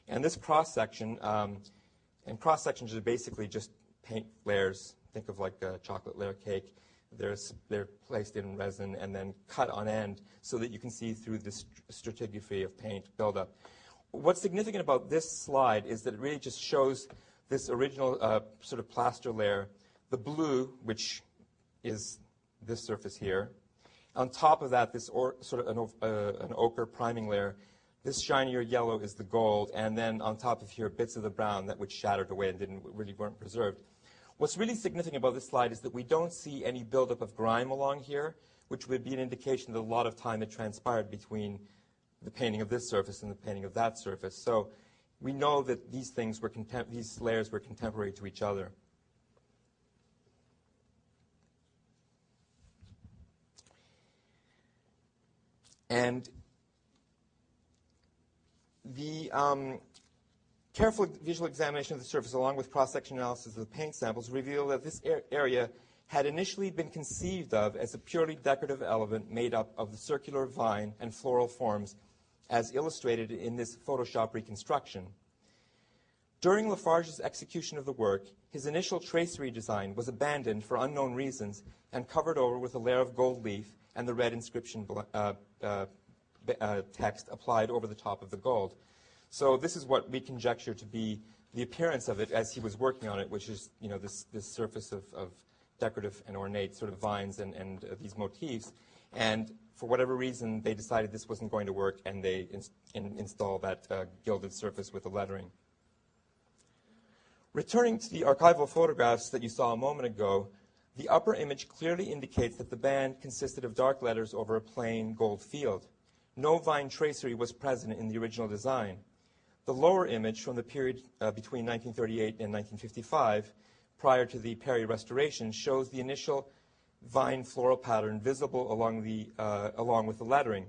And this cross-section, and cross-sections are basically just paint layers. Think of like a chocolate layer cake. They're placed in resin and then cut on end so that you can see through this stratigraphy of paint buildup. What's significant about this slide is that it really just shows this original sort of plaster layer, the blue, which is this surface here. On top of that, this sort of an ochre priming layer. This shinier yellow is the gold, and then on top of here, bits of the brown that which shattered away and weren't preserved. What's really significant about this slide is that we don't see any buildup of grime along here, which would be an indication that a lot of time had transpired between the painting of this surface and the painting of that surface. So we know that these things were these layers were contemporary to each other. And the careful visual examination of the surface, along with cross-section analysis of the paint samples, reveal that this area had initially been conceived of as a purely decorative element made up of the circular vine and floral forms as illustrated in this Photoshop reconstruction. During La Farge's execution of the work, his initial tracery design was abandoned for unknown reasons and covered over with a layer of gold leaf and the red inscription text applied over the top of the gold. So this is what we conjecture to be the appearance of it as he was working on it, which is, you know, this surface of decorative and ornate sort of vines and these motifs. And for whatever reason, they decided this wasn't going to work, and they installed that gilded surface with the lettering. Returning to the archival photographs that you saw a moment ago, the upper image clearly indicates that the band consisted of dark letters over a plain gold field. No vine tracery was present in the original design. The lower image from the period between 1938 and 1955, prior to the Perry restoration, shows the initial vine floral pattern visible along with the lettering.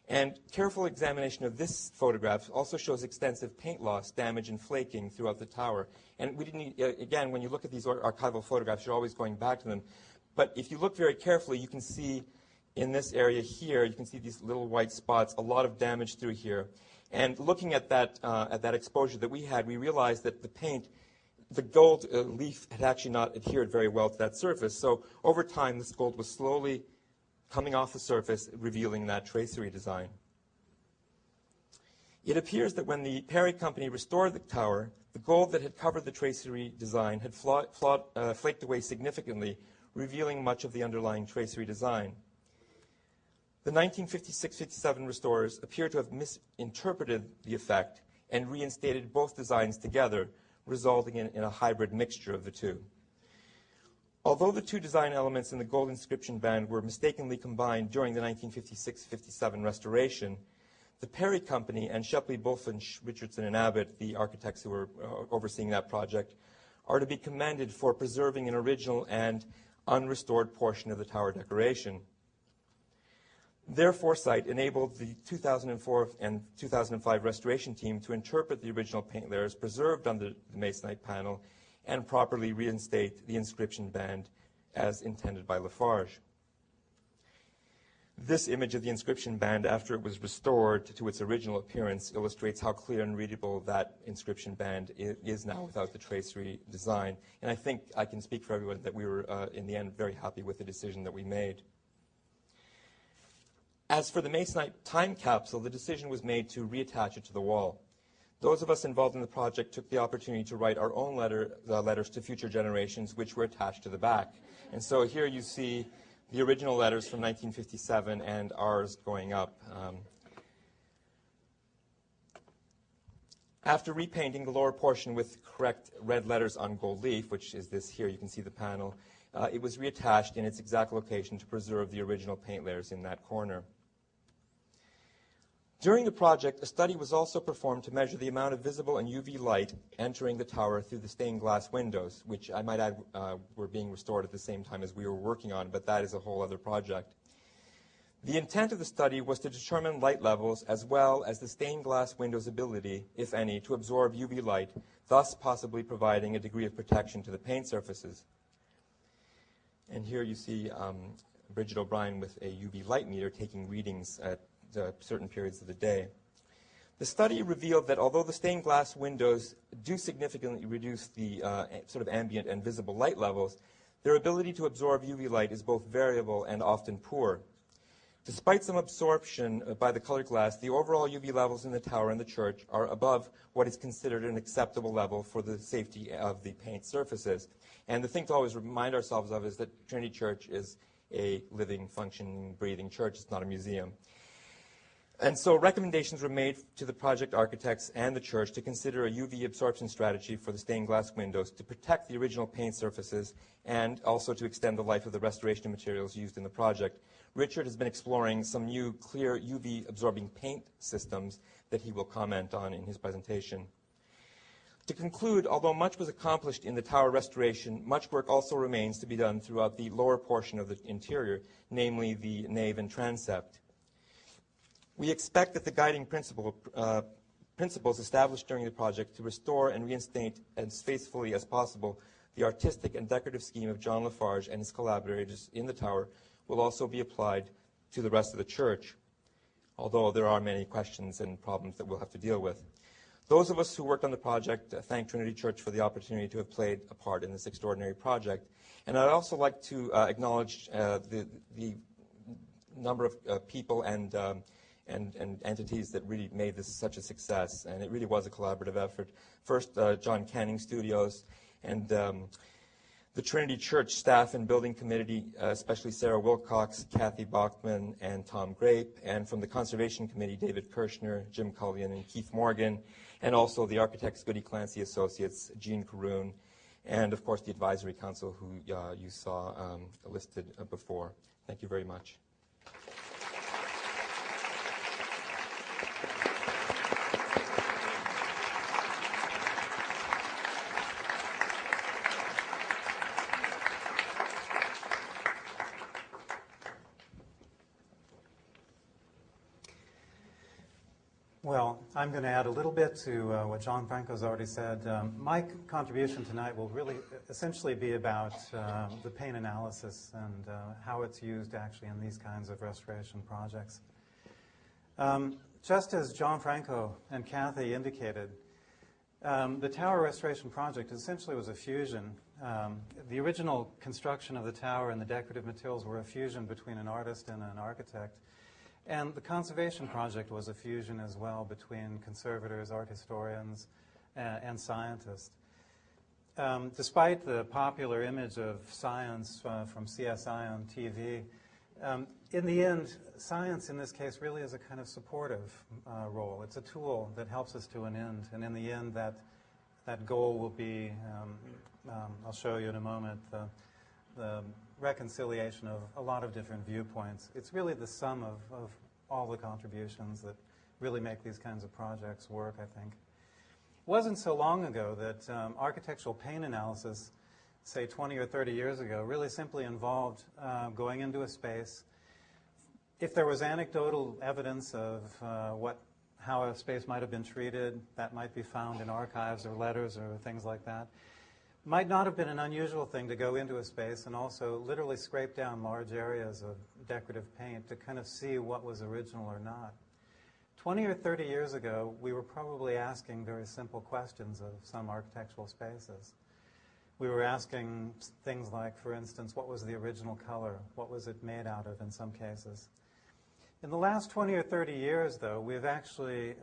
And careful examination of this photograph also shows extensive paint loss, damage, and flaking throughout the tower. And we didn't, again, when you look at these archival photographs, you're always going back to them. But if you look very carefully, you can see in this area here, you can see these little white spots, a lot of damage through here. And looking at that exposure that we had, we realized that the paint, the gold leaf had actually not adhered very well to that surface. So over time, this gold was slowly coming off the surface, revealing that tracery design. It appears that when the Perry Company restored the tower, the gold that had covered the tracery design had flaked away significantly, revealing much of the underlying tracery design. The 1956-57 restorers appear to have misinterpreted the effect and reinstated both designs together, resulting in a hybrid mixture of the two. Although the two design elements in the gold inscription band were mistakenly combined during the 1956-57 restoration, the Perry Company and Shepley, Bulfinch, Richardson, and Abbott, the architects who were overseeing that project, are to be commended for preserving an original and unrestored portion of the tower decoration. Their foresight enabled the 2004 and 2005 restoration team to interpret the original paint layers preserved on the masonite panel and properly reinstate the inscription band as intended by La Farge. This image of the inscription band after it was restored to its original appearance illustrates how clear and readable that inscription band is now without the tracery design. And I think I can speak for everyone that we were, in the end, very happy with the decision that we made. As for the masonite time capsule, the decision was made to reattach it to the wall. Those of us involved in the project took the opportunity to write our own letters to future generations, which were attached to the back. And so here you see the original letters from 1957 and ours going up. After repainting the lower portion with correct red letters on gold leaf, which is this here, you can see the panel, it was reattached in its exact location to preserve the original paint layers in that corner. During the project, a study was also performed to measure the amount of visible and UV light entering the tower through the stained glass windows, which I might add were being restored at the same time as we were working on, but that is a whole other project. The intent of the study was to determine light levels as well as the stained glass window's ability, if any, to absorb UV light, thus possibly providing a degree of protection to the paint surfaces. And here you see Bridget O'Brien with a UV light meter taking readings at certain periods of the day. The study revealed that although the stained glass windows do significantly reduce the sort of ambient and visible light levels, their ability to absorb UV light is both variable and often poor. Despite some absorption by the colored glass, the overall UV levels in the tower and the church are above what is considered an acceptable level for the safety of the paint surfaces. And the thing to always remind ourselves of is that Trinity Church is a living, functioning, breathing church. It's not a museum. And so recommendations were made to the project architects and the church to consider a UV absorption strategy for the stained glass windows to protect the original paint surfaces and also to extend the life of the restoration materials used in the project. Richard has been exploring some new clear UV absorbing paint systems that he will comment on in his presentation. To conclude, although much was accomplished in the tower restoration, much work also remains to be done throughout the lower portion of the interior, namely the nave and transept. We expect that the guiding principles established during the project to restore and reinstate as faithfully as possible the artistic and decorative scheme of John La Farge and his collaborators in the tower will also be applied to the rest of the church, although there are many questions and problems that we'll have to deal with. Those of us who worked on the project thank Trinity Church for the opportunity to have played a part in this extraordinary project. And I'd also like to acknowledge the number of people and entities that really made this such a success, and it really was a collaborative effort. First, John Canning Studios, and the Trinity Church staff and building committee, especially Sarah Wilcox, Kathy Bachman, and Tom Grape, and from the Conservation Committee, David Kirshner, Jim Cullion, and Keith Morgan, and also the architects Goody Clancy Associates, Jean Caroon, and of course the Advisory Council, who you saw listed before. Thank you very much. Well, I'm going to add a little bit to what Gianfranco's already said. My contribution tonight will really essentially be about the paint analysis and how it's used actually in these kinds of restoration projects. Just as Gianfranco and Kathy indicated, the tower restoration project essentially was a fusion. The original construction of the tower and the decorative materials were a fusion between an artist and an architect. And the conservation project was a fusion as well between conservators, art historians, and scientists. Despite the popular image of science from CSI on TV, in the end, science in this case really is a kind of supportive role. It's a tool that helps us to an end, and in the end that goal will be, I'll show you in a moment, the reconciliation of a lot of different viewpoints. It's really the sum of all the contributions that really make these kinds of projects work, I think. It wasn't so long ago that architectural paint analysis, say 20 or 30 years ago, really simply involved going into a space. If there was anecdotal evidence of how a space might have been treated, that might be found in archives or letters or things like that. Might not have been an unusual thing to go into a space and also literally scrape down large areas of decorative paint to kind of see what was original or not. 20 or 30 years ago, we were probably asking very simple questions of some architectural spaces. We were asking things like, for instance, what was the original color? What was it made out of in some cases? In the last 20 or 30 years, though, we've actually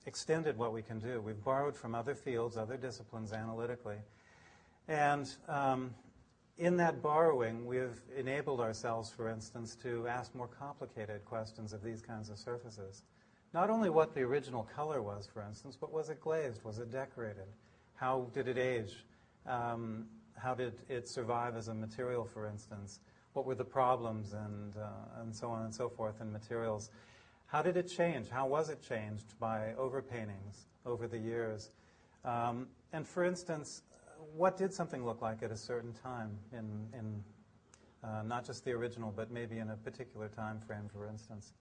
extended what we can do. We've borrowed from other fields, other disciplines analytically. And in that borrowing, we've enabled ourselves, for instance, to ask more complicated questions of these kinds of surfaces. Not only what the original color was, for instance, but was it glazed? Was it decorated? How did it age? How did it survive as a material, for instance? What were the problems and so on and so forth in materials? How did it change? How was it changed by overpaintings over the years? And for instance, what did something look like at a certain time in not just the original, but maybe in a particular time frame, for instance?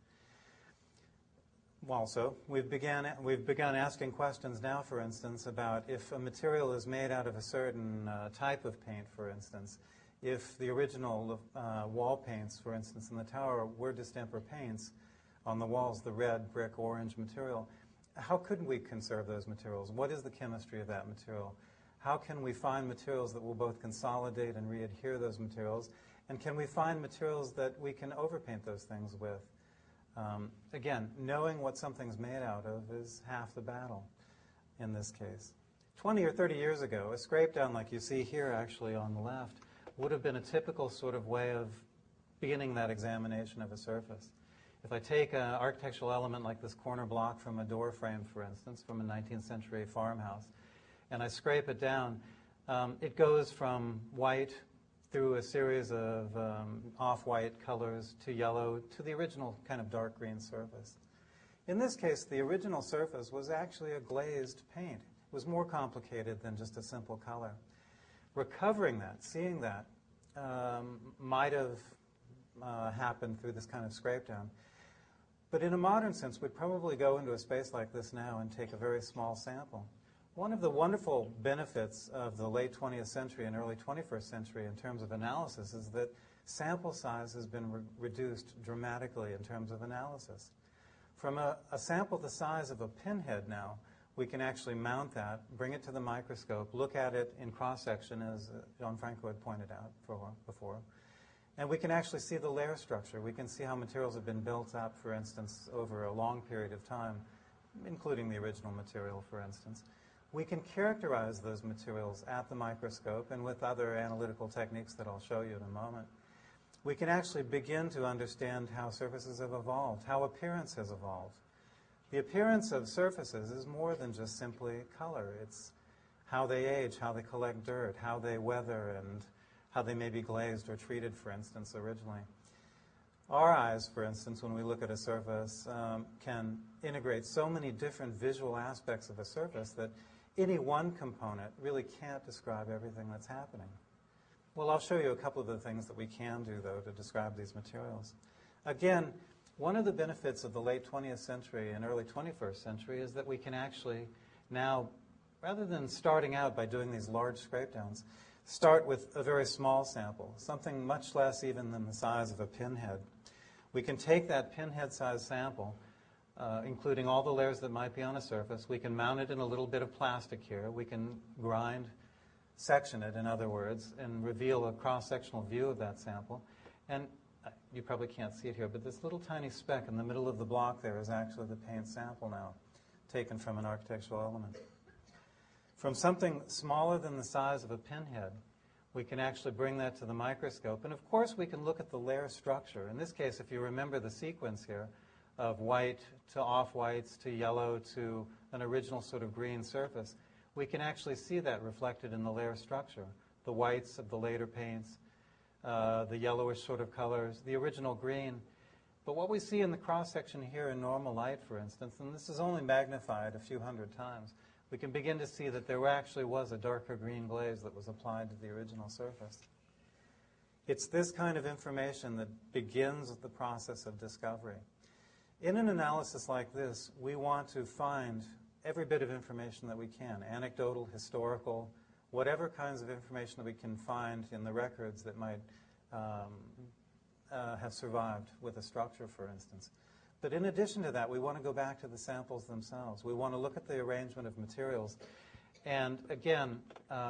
Also, we've begun asking questions now, for instance, about if a material is made out of a certain type of paint, for instance, If the original wall paints, for instance, in the tower were distemper paints on the walls, the red, brick, orange material, how could we conserve those materials? What is the chemistry of that material? How can we find materials that will both consolidate and readhere those materials? And can we find materials that we can overpaint those things with? Again, knowing what something's made out of is half the battle in this case. 20 or 30 years ago, a scrape down like you see here actually on the left would have been a typical sort of way of beginning that examination of a surface. If I take an architectural element like this corner block from a door frame, for instance, from a 19th century farmhouse, and I scrape it down, it goes from white through a series of off-white colors to yellow to the original kind of dark green surface. In this case, the original surface was actually a glazed paint. It was more complicated than just a simple color. Recovering that, seeing that, might have happened through this kind of scrape down. But in a modern sense, we'd probably go into a space like this now and take a very small sample. One of the wonderful benefits of the late 20th century and early 21st century in terms of analysis is that sample size has been reduced dramatically in terms of analysis. From a sample the size of a pinhead now, we can actually mount that, bring it to the microscope, look at it in cross-section, as Gianfranco had pointed out before, and we can actually see the layer structure. We can see how materials have been built up, for instance, over a long period of time, including the original material, for instance. We can characterize those materials at the microscope and with other analytical techniques that I'll show you in a moment. We can actually begin to understand how surfaces have evolved, how appearance has evolved. The appearance of surfaces is more than just simply color. It's how they age, how they collect dirt, how they weather, and how they may be glazed or treated, for instance, originally. Our eyes, for instance, when we look at a surface, can integrate so many different visual aspects of a surface that any one component really can't describe everything that's happening. Well, I'll show you a couple of the things that we can do, though, to describe these materials. Again, one of the benefits of the late 20th century and early 21st century is that we can actually now, rather than starting out by doing these large scrape downs, start with a very small sample, something much less even than the size of a pinhead. We can take that pinhead-sized sample, including all the layers that might be on a surface. We can mount it in a little bit of plastic here. We can grind, section it, in other words, and reveal a cross-sectional view of that sample. And you probably can't see it here, but this little tiny speck in the middle of the block there is actually the paint sample now, taken from an architectural element. From something smaller than the size of a pinhead, we can actually bring that to the microscope. And of course, we can look at the layer structure. In this case, if you remember the sequence here of white to off-whites to yellow to an original sort of green surface, we can actually see that reflected in the layer structure. The whites of the later paints, the yellowish sort of colors, the original green. But what we see in the cross-section here in normal light, for instance, and this is only magnified a few hundred times, we can begin to see that there actually was a darker green glaze that was applied to the original surface. It's this kind of information that begins the process of discovery. In an analysis like this, we want to find every bit of information that we can, anecdotal, historical, whatever kinds of information that we can find in the records that might have survived with a structure, for instance. But in addition to that, we want to go back to the samples themselves. We want to look at the arrangement of materials. And again,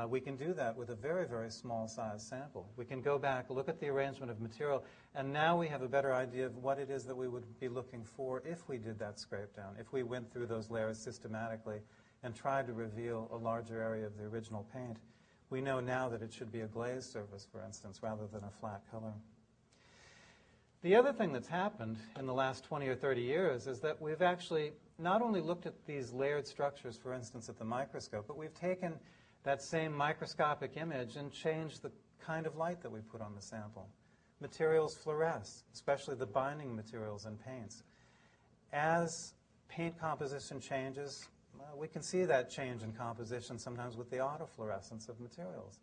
we can do that with a very, very small size sample. We can go back, look at the arrangement of material, and now we have a better idea of what it is that we would be looking for if we did that scrape down, if we went through those layers systematically and tried to reveal a larger area of the original paint. We know now that it should be a glazed surface, for instance, rather than a flat color. The other thing that's happened in the last 20 or 30 years is that we've actually not only looked at these layered structures, for instance, at the microscope, but we've taken that same microscopic image and changed the kind of light that we put on the sample. Materials fluoresce, especially the binding materials in paints. As paint composition changes, we can see that change in composition sometimes with the autofluorescence of materials.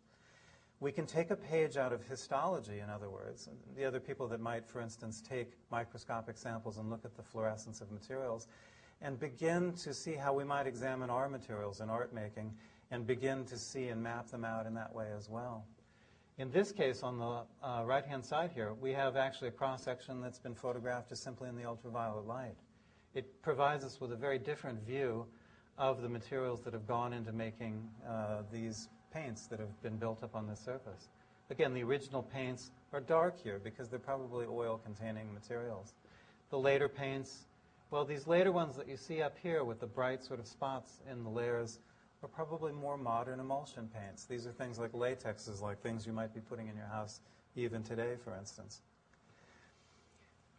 We can take a page out of histology, in other words. The other people that might, for instance, take microscopic samples and look at the fluorescence of materials and begin to see how we might examine our materials in art making and begin to see and map them out in that way as well. In this case, on the right-hand side here, we have actually a cross-section that's been photographed just simply in the ultraviolet light. It provides us with a very different view of the materials that have gone into making these paints that have been built up on this surface. Again, the original paints are dark here because they're probably oil-containing materials. The later paints, well, these later ones that you see up here with the bright sort of spots in the layers are probably more modern emulsion paints. These are things like latexes, like things you might be putting in your house even today, for instance.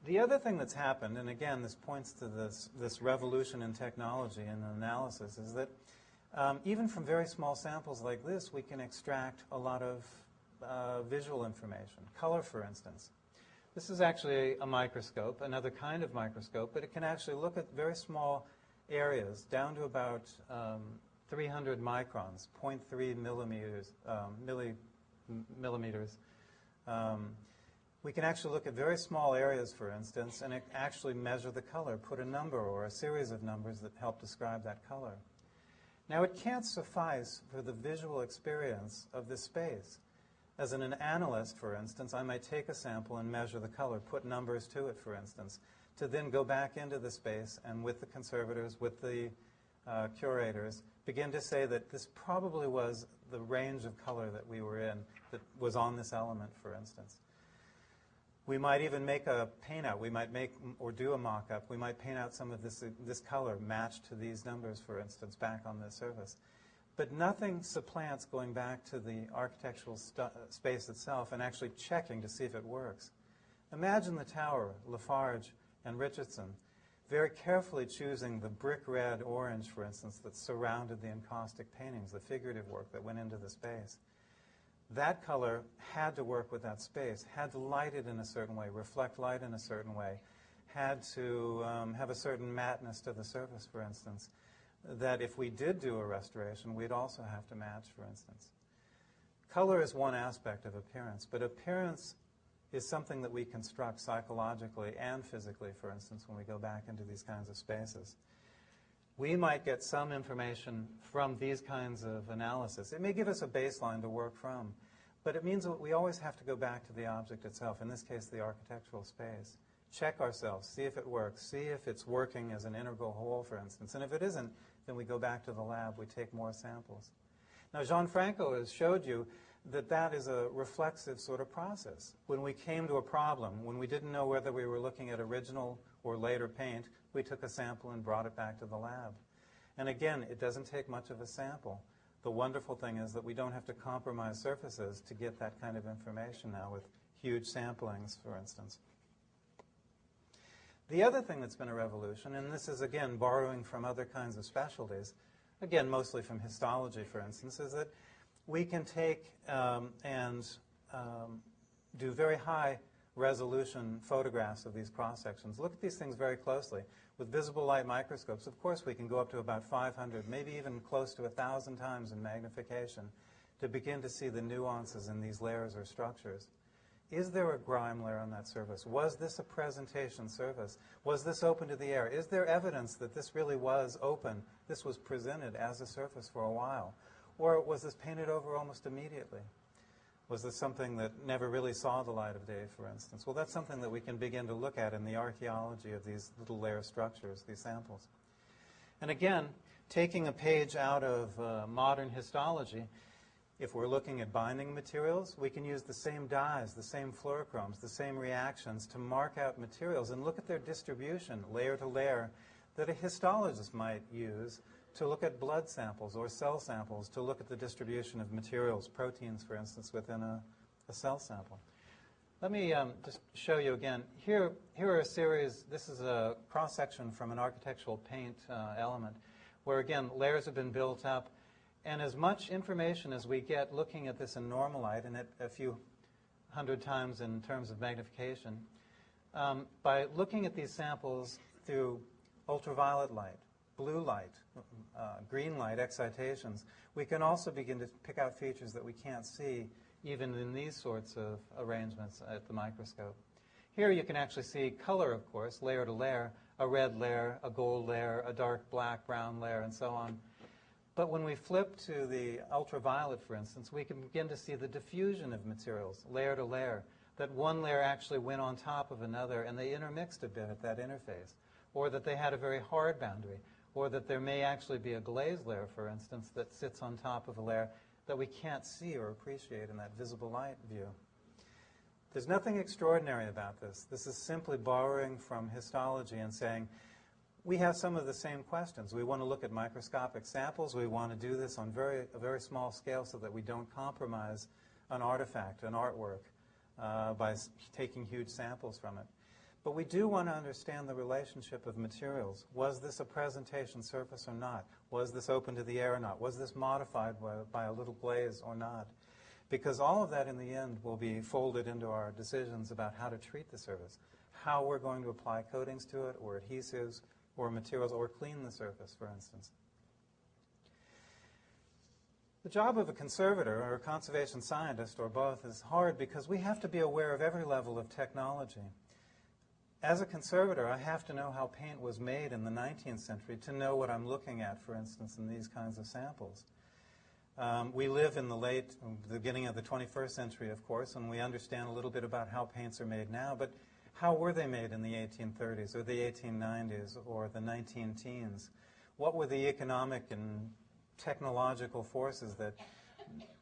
The other thing that's happened, and again, this points to this revolution in technology and analysis, is that even from very small samples like this, we can extract a lot of visual information. Color, for instance. This is actually a microscope, another kind of microscope, but it can actually look at very small areas, down to about 300 microns, 0.3 millimeters. We can actually look at very small areas, for instance, and actually measure the color, put a number or a series of numbers that help describe that color. Now, it can't suffice for the visual experience of this space. As an analyst, for instance, I might take a sample and measure the color, put numbers to it, for instance, to then go back into the space and with the conservators, with the curators, begin to say that this probably was the range of color that we were in that was on this element, for instance. We might even make a paint out. We might make or do a mock-up. We might paint out some of this color matched to these numbers, for instance, back on the surface. But nothing supplants going back to the architectural space itself and actually checking to see if it works. Imagine the tower, La Farge and Richardson, very carefully choosing the brick red orange, for instance, that surrounded the encaustic paintings, the figurative work that went into the space. That color had to work with that space, had to light it in a certain way, reflect light in a certain way, had to have a certain matteness to the surface, for instance, that if we did do a restoration, we'd also have to match, for instance. Color is one aspect of appearance, but appearance is something that we construct psychologically and physically, for instance, when we go back into these kinds of spaces. We might get some information from these kinds of analysis. It may give us a baseline to work from, but it means that we always have to go back to the object itself, in this case, the architectural space. Check ourselves, see if it works, see if it's working as an integral whole, for instance. And if it isn't, then we go back to the lab, we take more samples. Now, Gianfranco has showed you that that is a reflexive sort of process. When we came to a problem, when we didn't know whether we were looking at original or later paint, we took a sample and brought it back to the lab. And again, it doesn't take much of a sample. The wonderful thing is that we don't have to compromise surfaces to get that kind of information now with huge samplings, for instance. The other thing that's been a revolution, and this is again borrowing from other kinds of specialties, again mostly from histology, for instance, is that we can take and do very high resolution photographs of these cross-sections. Look at these things very closely. With visible light microscopes, of course, we can go up to about 500, maybe even close to 1,000 times in magnification to begin to see the nuances in these layers or structures. Is there a grime layer on that surface? Was this a presentation surface? Was this open to the air? Is there evidence that this really was open? This was presented as a surface for a while? Or was this painted over almost immediately? Was this something that never really saw the light of day, for instance? Well, that's something that we can begin to look at in the archaeology of these little layer structures, these samples. And again, taking a page out of modern histology, if we're looking at binding materials, we can use the same dyes, the same fluorochromes, the same reactions to mark out materials and look at their distribution, layer to layer, that a histologist might use to look at blood samples or cell samples, to look at the distribution of materials, proteins, for instance, within a cell sample. Let me just show you again. Here are a series, this is a cross-section from an architectural paint element, where again, layers have been built up, and as much information as we get looking at this in normal light, and at a few hundred times in terms of magnification, by looking at these samples through ultraviolet light, blue light, green light excitations, we can also begin to pick out features that we can't see even in these sorts of arrangements at the microscope. Here you can actually see color, of course, layer to layer, a red layer, a gold layer, a dark black, brown layer, and so on. But when we flip to the ultraviolet, for instance, we can begin to see the diffusion of materials, layer to layer, that one layer actually went on top of another and they intermixed a bit at that interface, or that they had a very hard boundary, or that there may actually be a glaze layer, for instance, that sits on top of a layer that we can't see or appreciate in that visible light view. There's nothing extraordinary about this. This is simply borrowing from histology and saying, we have some of the same questions. We want to look at microscopic samples. We want to do this on a very small scale so that we don't compromise an artifact, an artwork, by taking huge samples from it. But we do want to understand the relationship of materials. Was this a presentation surface or not? Was this open to the air or not? Was this modified by a little glaze or not? Because all of that in the end will be folded into our decisions about how to treat the surface, how we're going to apply coatings to it, or adhesives, or materials, or clean the surface, for instance. The job of a conservator or a conservation scientist, or both, is hard because we have to be aware of every level of technology. As a conservator, I have to know how paint was made in the 19th century to know what I'm looking at, for instance, in these kinds of samples. We live in the beginning of the 21st century, of course, and we understand a little bit about how paints are made now, but how were they made in the 1830s or the 1890s or the 19-teens? What were the economic and technological forces that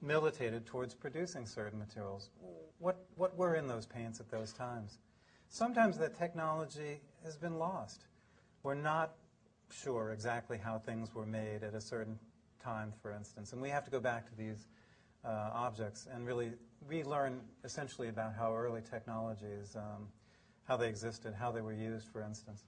militated towards producing certain materials? What were in those paints at those times? Sometimes that technology has been lost. We're not sure exactly how things were made at a certain time, for instance, and we have to go back to these objects and really relearn essentially about how early technologies, how they existed, how they were used, for instance.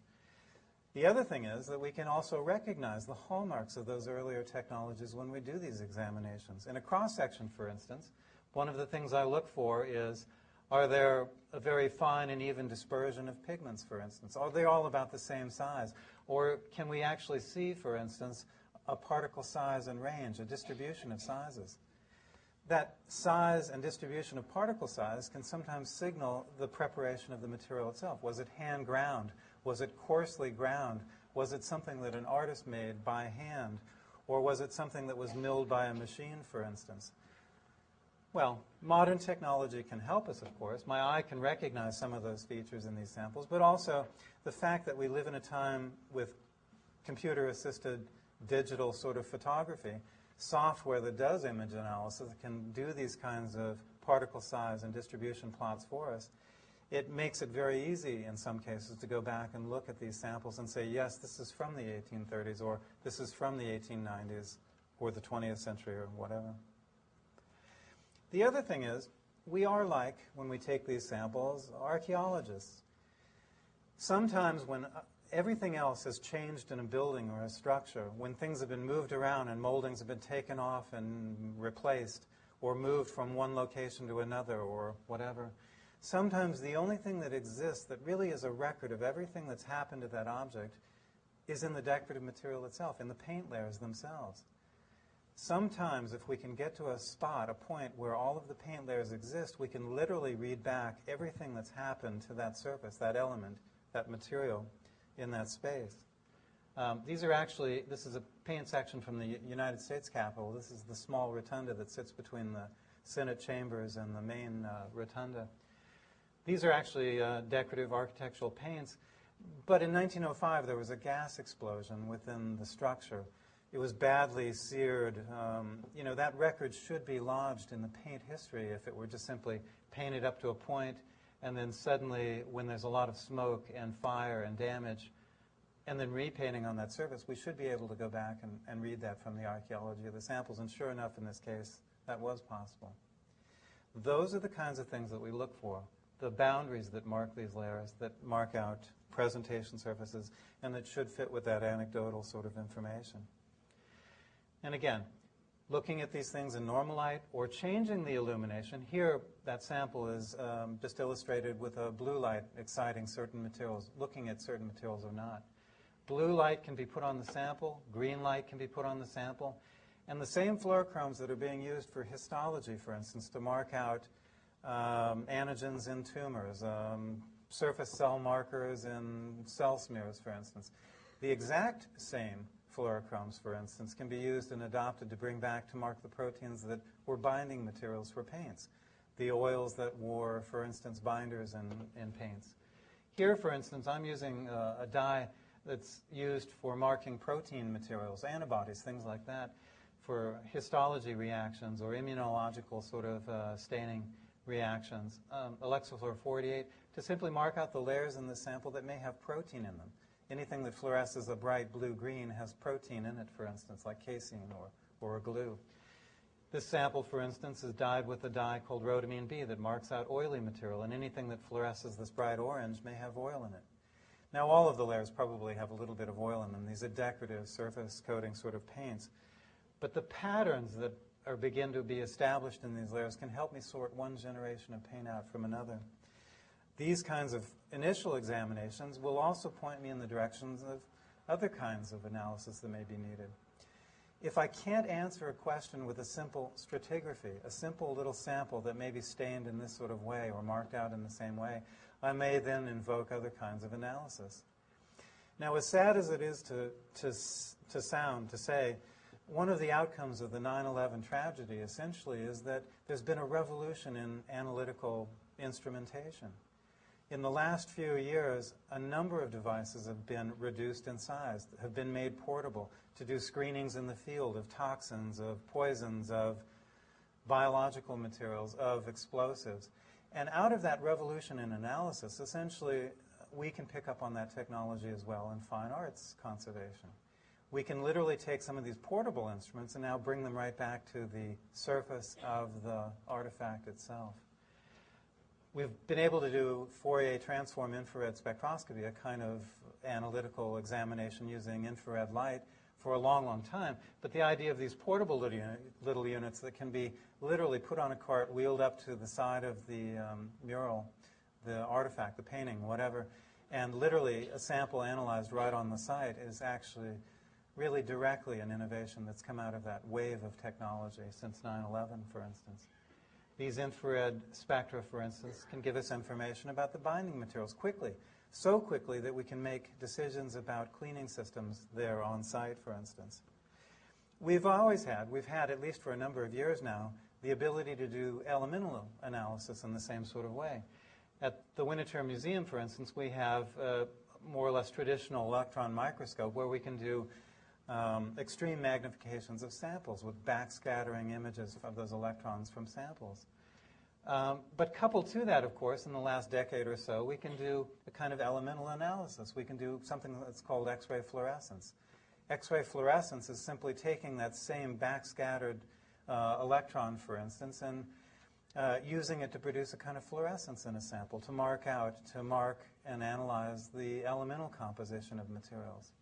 The other thing is that we can also recognize the hallmarks of those earlier technologies when we do these examinations. In a cross-section, for instance, one of the things I look for is, are there a very fine and even dispersion of pigments, for instance? Are they all about the same size? Or can we actually see, for instance, a particle size and range, a distribution of sizes? That size and distribution of particle size can sometimes signal the preparation of the material itself. Was it hand ground? Was it coarsely ground? Was it something that an artist made by hand? Or was it something that was milled by a machine, for instance? Well, modern technology can help us, of course. My eye can recognize some of those features in these samples, but also the fact that we live in a time with computer-assisted digital sort of photography, software that does image analysis, that can do these kinds of particle size and distribution plots for us. It makes it very easy in some cases to go back and look at these samples and say, yes, this is from the 1830s, or this is from the 1890s, or the 20th century, or whatever. The other thing is, we are like, when we take these samples, archaeologists. Sometimes when everything else has changed in a building or a structure, when things have been moved around and moldings have been taken off and replaced, or moved from one location to another, or whatever, sometimes the only thing that exists that really is a record of everything that's happened to that object is in the decorative material itself, in the paint layers themselves. Sometimes, if we can get to a spot, a point where all of the paint layers exist, we can literally read back everything that's happened to that surface, that element, that material in that space. This is a paint section from the United States Capitol. This is the small rotunda that sits between the Senate chambers and the main rotunda. These are actually decorative architectural paints, but in 1905 there was a gas explosion within the structure. It was badly seared. That record should be lodged in the paint history if it were just simply painted up to a point, and then suddenly, when there's a lot of smoke and fire and damage, and then repainting on that surface, we should be able to go back and read that from the archaeology of the samples. And sure enough, in this case, that was possible. Those are the kinds of things that we look for, the boundaries that mark these layers, that mark out presentation surfaces, and that should fit with that anecdotal sort of information. And again, looking at these things in normal light or changing the illumination. Here, that sample is just illustrated with a blue light exciting certain materials, looking at certain materials or not. Blue light can be put on the sample, green light can be put on the sample, and the same fluorochromes that are being used for histology, for instance, to mark out antigens in tumors, surface cell markers in cell smears, for instance. The exact same fluorochromes, for instance, can be used and adopted to bring back to mark the proteins that were binding materials for paints. The oils that were, for instance, binders in paints. Here, for instance, I'm using a dye that's used for marking protein materials, antibodies, things like that, for histology reactions or immunological sort of staining reactions. Alexafluor 48, to simply mark out the layers in the sample that may have protein in them. Anything that fluoresces a bright blue-green has protein in it, for instance, like casein or a glue. This sample, for instance, is dyed with a dye called rhodamine B that marks out oily material, and anything that fluoresces this bright orange may have oil in it. Now, all of the layers probably have a little bit of oil in them. These are decorative surface coating sort of paints. But the patterns that begin to be established in these layers can help me sort one generation of paint out from another. These kinds of initial examinations will also point me in the directions of other kinds of analysis that may be needed. If I can't answer a question with a simple stratigraphy, a simple little sample that may be stained in this sort of way or marked out in the same way, I may then invoke other kinds of analysis. Now, as sad as it is to say, one of the outcomes of the 9/11 tragedy essentially is that there's been a revolution in analytical instrumentation. In the last few years, a number of devices have been reduced in size, have been made portable to do screenings in the field of toxins, of poisons, of biological materials, of explosives. And out of that revolution in analysis, essentially, we can pick up on that technology as well in fine arts conservation. We can literally take some of these portable instruments and now bring them right back to the surface of the artifact itself. We've been able to do Fourier transform infrared spectroscopy, a kind of analytical examination using infrared light, for a long, long time. But the idea of these portable little units that can be literally put on a cart, wheeled up to the side of the mural, the artifact, the painting, whatever, and literally a sample analyzed right on the site is actually really directly an innovation that's come out of that wave of technology since 9/11, for instance. These infrared spectra, for instance, can give us information about the binding materials quickly, so quickly that we can make decisions about cleaning systems there on site, for instance. We've had, at least for a number of years now, the ability to do elemental analysis in the same sort of way. At the Winterthur Museum, for instance, we have a more or less traditional electron microscope where we can do extreme magnifications of samples with backscattering images of those electrons from samples. But coupled to that, of course, in the last decade or so, we can do a kind of elemental analysis. We can do something that's called X-ray fluorescence. X-ray fluorescence is simply taking that same backscattered electron, for instance, and using it to produce a kind of fluorescence in a sample, to mark and analyze the elemental composition of materials.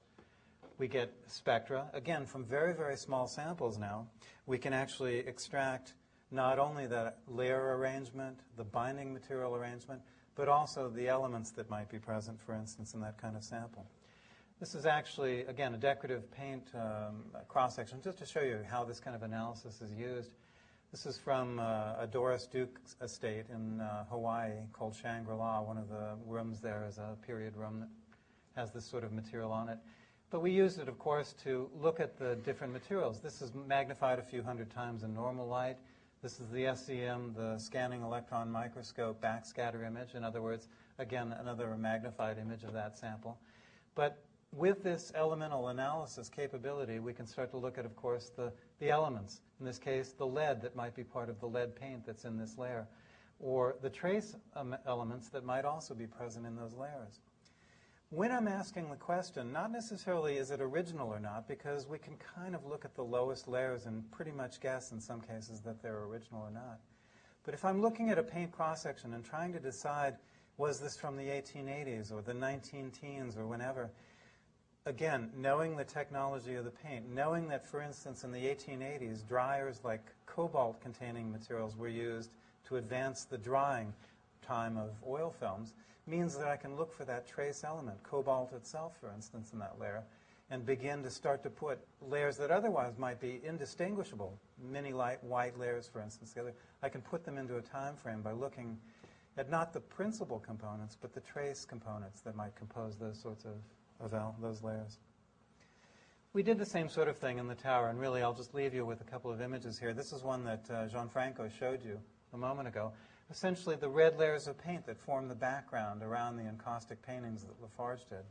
We get spectra, again, from very, very small samples now. We can actually extract not only the layer arrangement, the binding material arrangement, but also the elements that might be present, for instance, in that kind of sample. This is actually, again, a decorative paint cross-section, just to show you how this kind of analysis is used. This is from a Doris Duke estate in Hawaii called Shangri-La. One of the rooms there is a period room that has this sort of material on it. But we used it, of course, to look at the different materials. This is magnified a few hundred times in normal light. This is the SEM, the scanning electron microscope backscatter image. In other words, again, another magnified image of that sample. But with this elemental analysis capability, we can start to look at, of course, the elements. In this case, the lead that might be part of the lead paint that's in this layer, or the trace elements that might also be present in those layers. When I'm asking the question, not necessarily is it original or not, because we can kind of look at the lowest layers and pretty much guess in some cases that they're original or not. But if I'm looking at a paint cross-section and trying to decide, was this from the 1880s or the 19-teens or whenever, again, knowing the technology of the paint, knowing that, for instance, in the 1880s, dryers like cobalt-containing materials were used to advance the drying time of oil films, means that I can look for that trace element, cobalt itself, for instance, in that layer, and begin to start to put layers that otherwise might be indistinguishable, many light white layers, for instance, together. I can put them into a time frame by looking at not the principal components, but the trace components that might compose those sorts of those layers. We did the same sort of thing in the tower, and really I'll just leave you with a couple of images here. This is one that Gianfranco showed you a moment ago. Essentially the red layers of paint that form the background around the encaustic paintings that La Farge did.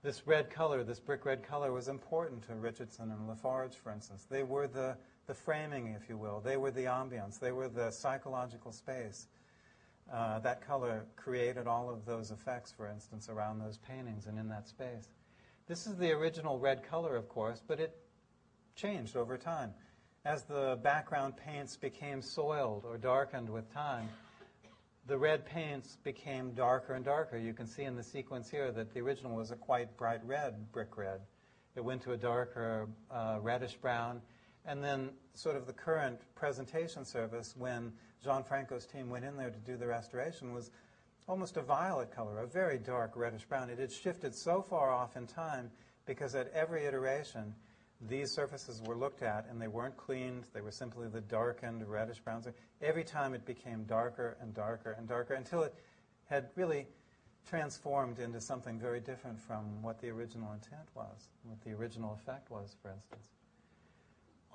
This red color, this brick red color, was important to Richardson and La Farge, for instance. They were the framing, if you will. They were the ambience. They were the psychological space. That color created all of those effects, for instance, around those paintings and in that space. This is the original red color, of course, but it changed over time. As the background paints became soiled or darkened with time, the red paints became darker and darker. You can see in the sequence here that the original was a quite bright red, brick red. It went to a darker reddish brown. And then sort of the current presentation service, when Gianfranco's team went in there to do the restoration, was almost a violet color, a very dark reddish brown. It had shifted so far off in time because at every iteration, these surfaces were looked at and they weren't cleaned. They were simply the darkened reddish browns. Every time it became darker and darker and darker until it had really transformed into something very different from what the original intent was, what the original effect was, for instance.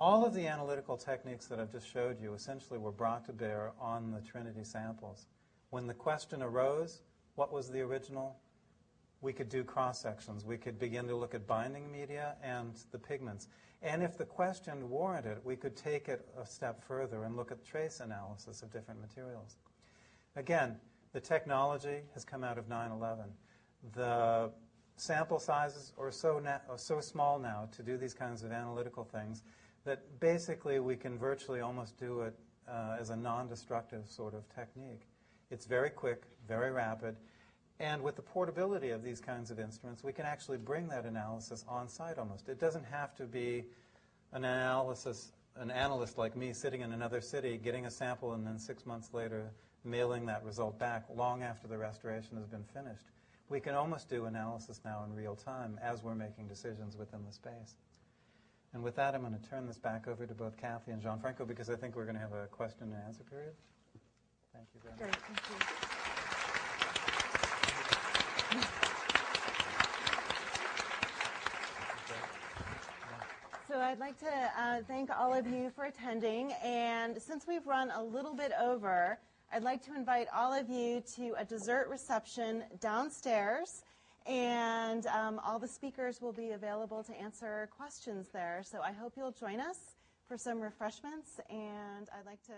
All of the analytical techniques that I've just showed you essentially were brought to bear on the Trinity samples. When the question arose, what was the original? We could do cross-sections. We could begin to look at binding media and the pigments. And if the question warranted, we could take it a step further and look at trace analysis of different materials. Again, the technology has come out of 9/11. The sample sizes are so small now to do these kinds of analytical things that basically we can virtually almost do it as a non-destructive sort of technique. It's very quick, very rapid, and with the portability of these kinds of instruments, we can actually bring that analysis on site almost. It doesn't have to be an analyst like me sitting in another city, getting a sample, and then 6 months later mailing that result back long after the restoration has been finished. We can almost do analysis now in real time as we're making decisions within the space. And with that, I'm going to turn this back over to both Kathy and Gianfranco because I think we're going to have a question and answer period. Thank you very much. Great, thank you. So I'd like to thank all of you for attending, and since we've run a little bit over, I'd like to invite all of you to a dessert reception downstairs, and all the speakers will be available to answer questions there. So I hope you'll join us for some refreshments, and I'd like to